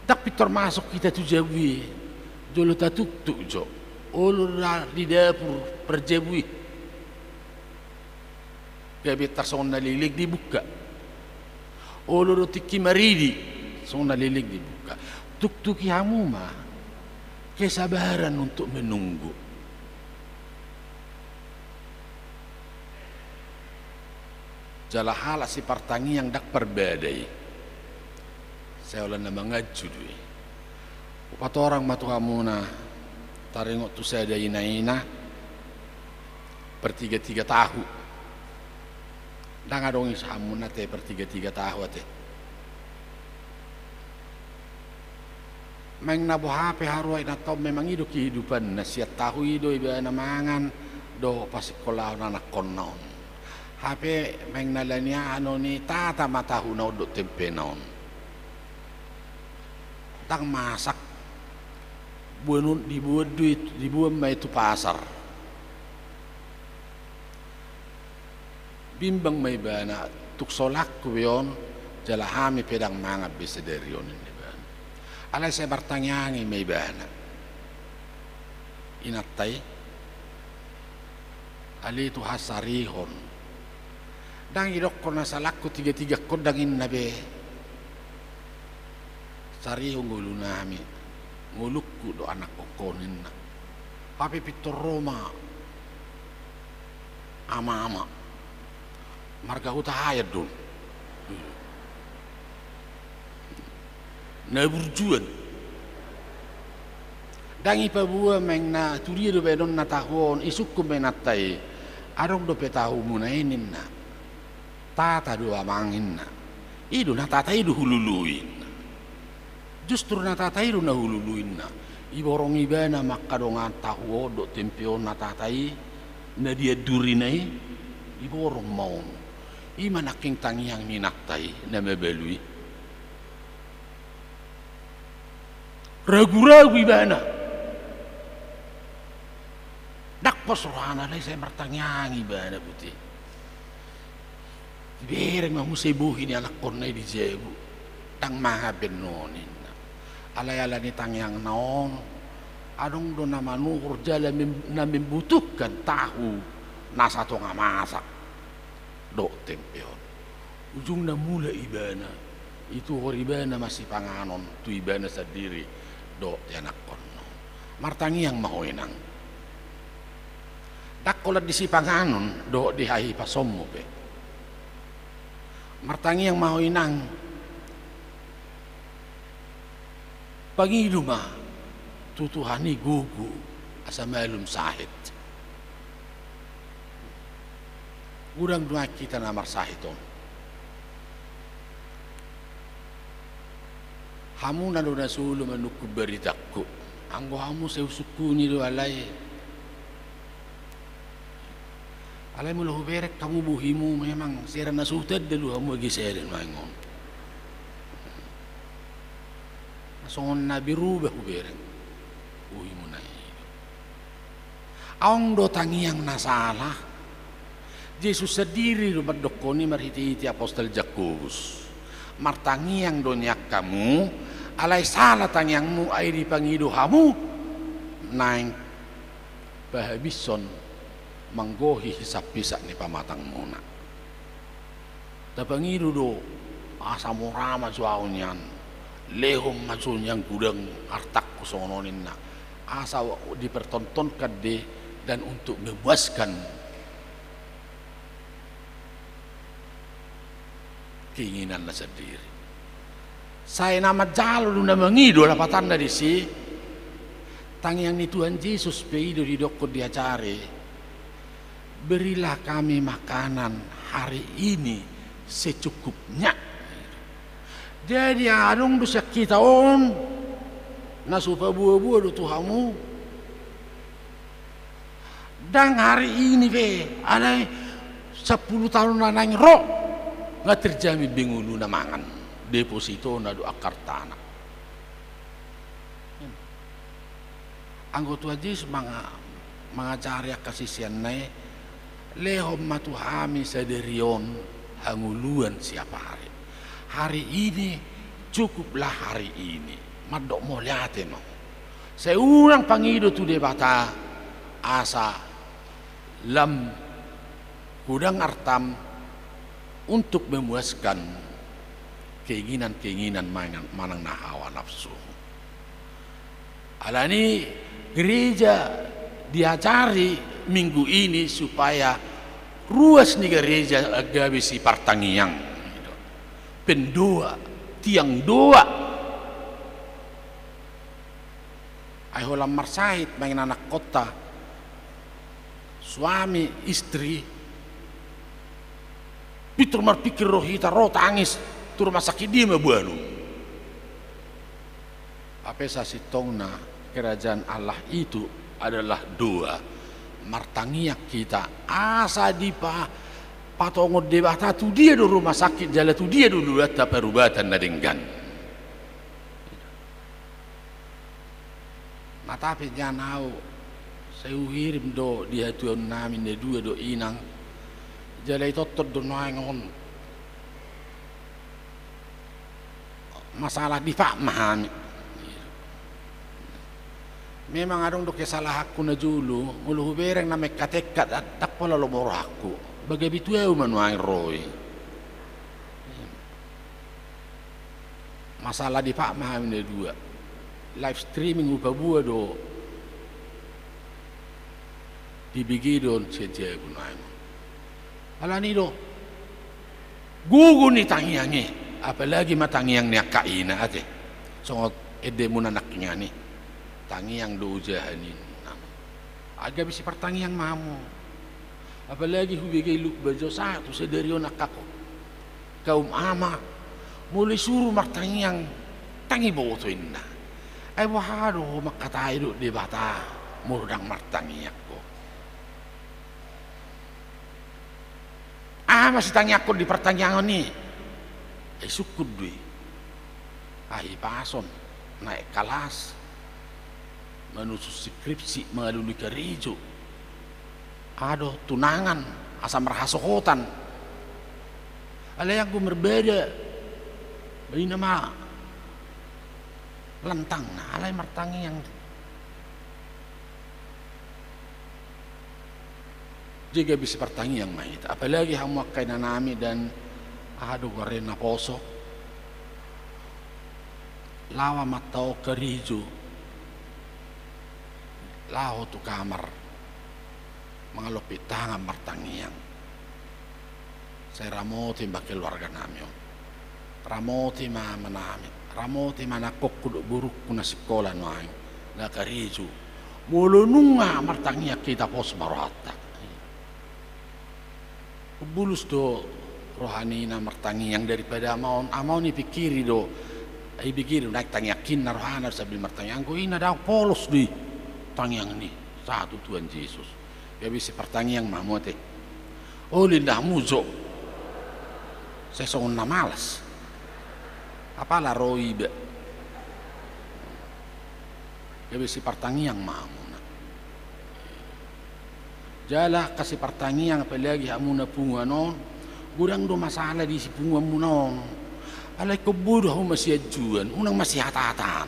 tapi termasuk kita tujawi jolo ta tuktuk jo ulur di dapur perjabui gabe tarsona lilig dibuka ulur tiki maridi sona lilig dibuka tuktuki hamuma kesabaran untuk menunggu. Jala hala si partangi yang dak perbedai. Saya ulang nama ngajudui. Upat orang matu hamuna taringok tu saya ada ina per 3 tahu. Dang adong hamuna te per 3 tahu ate. Meng nabo hape haruai na tom memang hidup kehidupan nasihat tahu hidup iba na mangan do pasikolah anak konon hape meng nalania ano ni tata matahu na do tempe non tang masak buat dibuat duit dibuat mai itu pasar bimbang mai bana tuk solak kuyon jalahami pedang mangap bisa dari yon ini. Alay saya bertanyangi may bana inatay ali itu hasarihon dang idok ko na salakko 3 ko dangin nabe sarihon ngulu nami ngulukku do anak kokonin na papi pitor Roma ama marga utahayad dun na burjuan dangi pa buah meng na turia do bedon na tahun isukku menatai arong do petahu muna inin na tata do amangin na idu na tata idu hululuin justru na tata idu na hululuin na iborong ibana makadongan tahu do tempeon na tatai na dia durinai iborong maun ima naking tangiang ninatai na mebelui ragu-ragu ibana dak pasrohana lay saya bertanya ibana putih bereng mau sebuhi ni anak konai di jebu tang maha benonin alay-ala ni tangyang naon adong do nama nuhur jala na membutuhkan tahu nasa to nga masak do tempeon ujung na mula ibana itu horibana masih panganon tu ibana sendiri do anak kono martangi yang mau enang dak kolat di sipanganon do dihahi pasomo pe martangi yang mau enang pagi rumah tutuhani gugu asa malum sahid urang dua kita namar sahidon hamu na do na sulu manukku beritaku anggo hamu seusuku ni do alay mo lo berek kamu buhimu memang sira na sutad dulu hamu agi seren mangon songon na birubah berek buhimu na aong do tangiang nasalah Yesus sendiri do madokoni marhiti apostol Jakobus martangiang donyak kamu alai salah tangiangmu ai dipangido hamu naing bahabison manggohi hisap pisak ni pamatang muna tapangido do asa murama suaunyan lehom masunyan gudang artak kusononin na asa dipertontonkan deh dan untuk memuaskan keinginan sendiri. Saya nama jalo na mangido lapatan dari si tangiang ni Tuhan Yesus peido di dokod diacari. Berilah kami makanan hari ini secukupnya. Jadi anong dosa kita on nasupa buah-buah do Tuhanmu. Dan hari ini ada 10 tahun nanang roh nggak terjadi bingung na mangan deposito na do akar tanah. Anggota Yesus mengajari kasisian nai lehom matuhami saderion hanguluan siapa hari. Hari ini cukuplah hari ini. Madok mo liatin no. Saya ulang pangido tu debata asa lam gudang artam untuk memuaskan keinginan-keinginan manang nahawa nafsu. Alani gereja diajari minggu ini supaya ruas nih gereja agabi si partangiang pendoa tiang doa ayo lamar sahid main anak kota suami istri pitur marpikir rohita roh tangis tur masaki dia mabuanu apa sasitongna kerajaan Allah itu adalah doa martangiak kita asa dipa patongod debata tu dia do rumah sakit jala tu dia dulu data perubatan na denggan tapi janau saya uhirim do dia tuan namin de dua do inang jalai totot do noangon masalah di pak mahami memang adong do kesalah aku na julu ulu bereng na mekatekat at takpala lomor aku bagai bitu eu manuang roy masalah di pak mahami de dua live streaming upa buah do dibigidon saja gunain. Alani do gugu ni tangiangi apalagi matangiang ni akaina ate songot ede munanaknya ni tangiang do ujahanin aga bisi pertangiang mamu apalagi hubigay luk bajo satu sedarion akako kaum ama mulai suruh martangiang tangi botoin na ay wahado makatay do di bata murudang martangiak ko masih tangiak ko di pertanyaan ni ay sukud dui ay pason naik kelas menusus skripsi mengaluni gereja aduh tunangan asam rahasokotan ada yang gue berbeda bayi nama lentang nah alai martangi yang juga bisa pertangi yang mahit apalagi hamu kain nami dan aduh gorena posok lawa matau kerijo lao tu kamar mengalopit tangan martangi yang saya ramoti mbak keluarga nami ramoti mama nami ramoti mana kok kudu buruk kuna sekolah noang na kariju mulununga martangia kita pos barata bulus do rohani na martangi yang daripada amau ni pikiri do ai pikiri naik tangiakin na rohana sabil martangi angko ina daw polos di tangiang ni satu Tuhan Yesus ya bisa pertangiang mamote oh lindah muzo saya songon na malas apalah roiba ya bisi pertangiang mamuna jala kasih pertangiang apalagi amuna punga non gudang do masalah di si punga munon Alay ko budo ho masih ajuan, unang masih hatatan.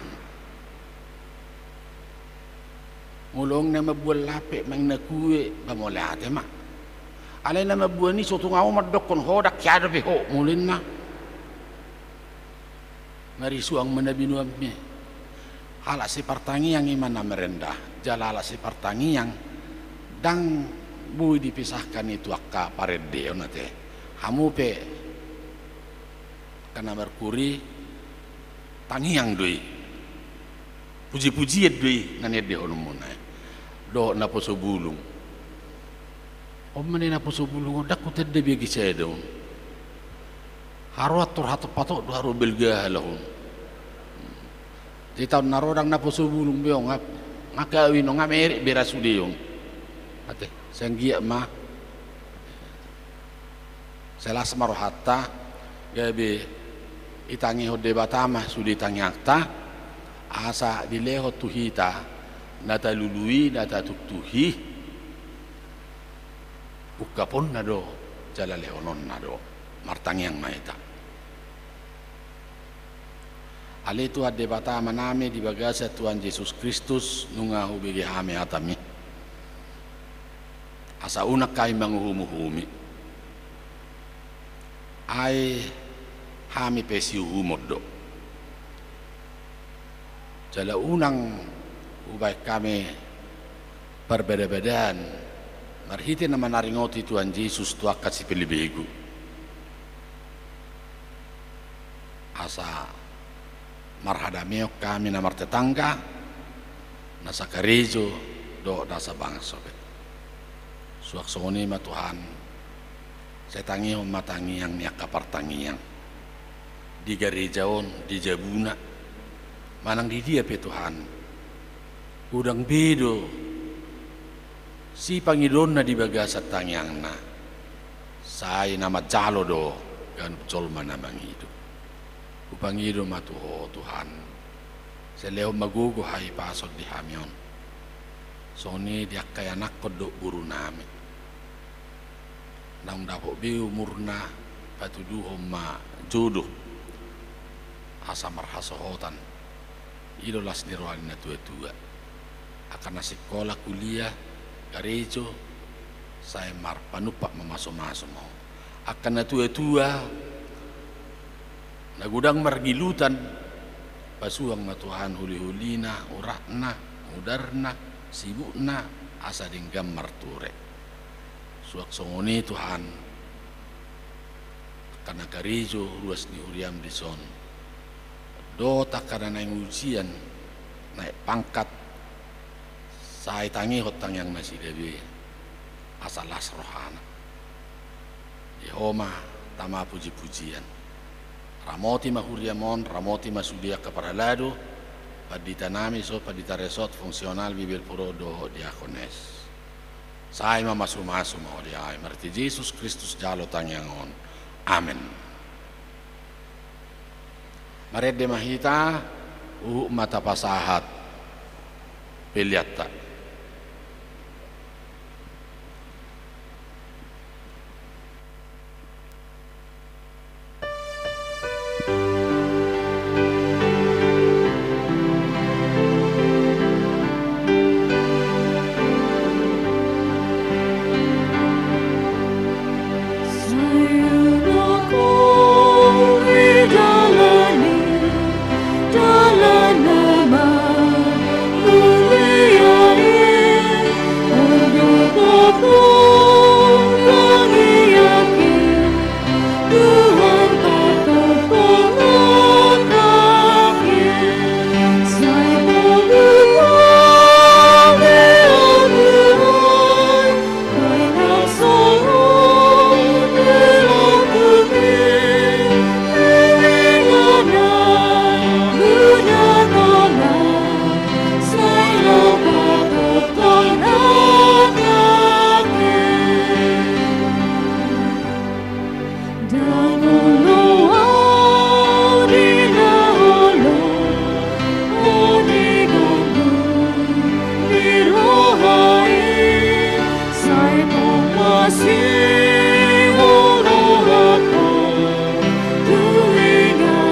Mulong na mabual lapik mang nakuwe pamula ate ma. Alay na mabual ni soto nga umadok kon hodak yado ho mulin na. Marisu ang manabinuam mi. Hala si pertanian iman na merendah, jalala si pertanian dang bui dipisahkan itu akka parede onate. Hamu pe karena merkuri tangiang doi. Puji-pujian doi nanya dia onumuna. Do na poso bulung. Om mani na poso bulung dak ko tedde biagi sedon. Haro atur hatu patok do haro belga halahun. Di tahun narodang na poso bulung beong ngakawin no ngameri berasudiong. Ate sanggia ma selas marohata gabe itangi hode batama sudi tangakta asa dileho tuhita nata lului nata tuktuhi ukapon nado jala leonon nado martangiang maita ale tu ade batama name di bagasa Tuhan Yesus Kristus nunga hubigi hame atami asa unak kai manguhumuhumi ai hami pesi humoddo jala unang ubay kami berbeda-bedaan marhiti na manaringoti Tuhan Yesus tuakat si pilibegu asa marhadameok kami na martetangga nasa karejo do nasa bangsobe suak soni ma Tuhan saya tangihon matangiang niak kapartangiang di garejaon di jabuna manang di dia pe Tuhan udang bedo si pangidon na di bagasat tangiang na say nama jalo do gan colma na mangido upangido matuho Tuhan seleo magugo hay pasod di hamion soni diak kaya nakod do buru nami nang dapo biu murna patuduho ma jodoh asa marhasohotan idolas niroan na tua-tua akan sekolah kuliah garejo saya marpanupak memaso-maso mau akan na tua-tua nagudang margilutan pasuang na Tuhan huli-hulina urakna mudarna sibukna asa dinggam marture suak songoni Tuhan karena garejo ruas ni uriam di son do tak karena naik ujian naik pangkat saya tangi hotang yang masih dewi asal rohana Yehoma tama puji-pujian ramoti mahuriamon ramoti masudia keparalado padita nami so padita resort fungsional bibir puro do diakones saya mamasu-masu mau dia merti Yesus Kristus jalo tangyangon amin marede mahita mata pasahat peliata Masih orang aku, tu ingat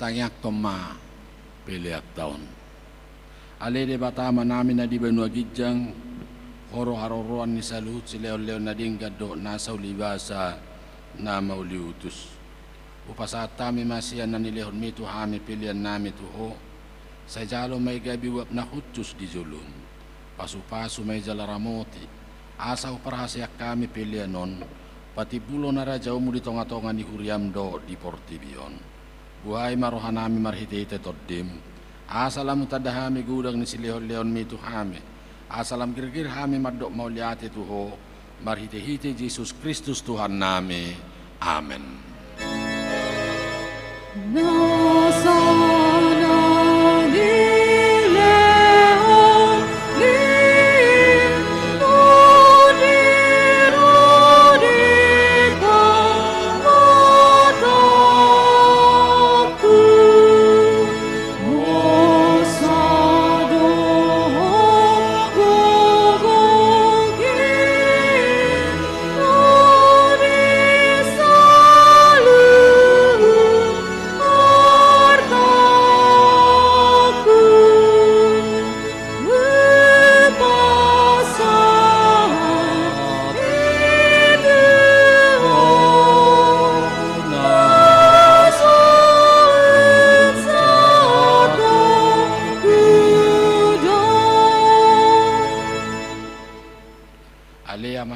tangyak toma pilihat tahun. Ale de batama namin na di benua gijang horo haroroan ni saluhut si leo na dingkat do nasa ulibasa na mauliutus. Upasata mi masiyan na nilehon mi tuhami pilihan nami tuho. Sa jalo may gabi wap na hutus di julun. Pasu-pasu may jalaramoti. Asa uparahasyak kami pilihanon. Pati bulo na rajau mo di tonga-tonga ni Huriam do di Portibion. Buhay marohan nami marhitite toddim. Asalam tadahami gudang ni silehon-lehon mi tuhami. Asalam girgir hami madok mauliati tuho. Marhite-hite Jesus Kristus Tuhan nami. Amen.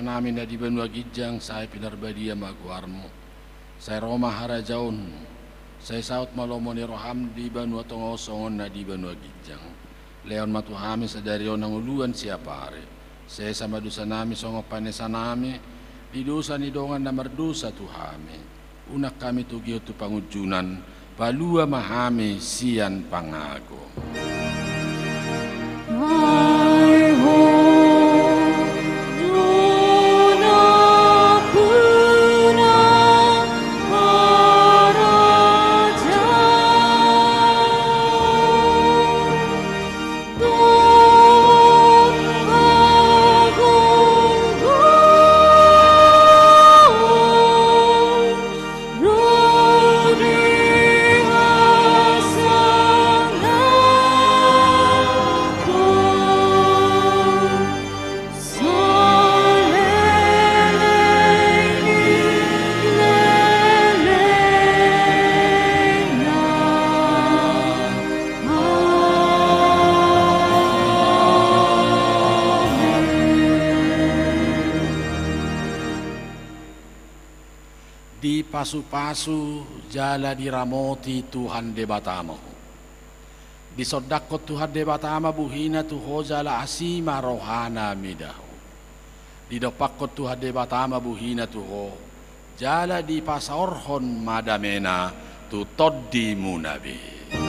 Namin na di benua gijang saya pinarbadia maguarmo. Saya Roma harajaun. Saya saut malomo ni roham di benua tongosongon na di benua gijang. Leon matuhami sa darion ng uluan siapare. Saya sama dosa nami songo panesa nami. Di dosa ni dongan na mardosa tuhami. Unak kami tugyo tu pangujunan. Palua mahami sian pangago. Pasu-pasu jala diramoti Tuhan de batamo. Di sodakko Tuhan de batama buhina tuho jala asima rohana midaho. Di dopakko Tuhan de batama buhina tuho jala di pasaorhon madamena tu toddi munabi.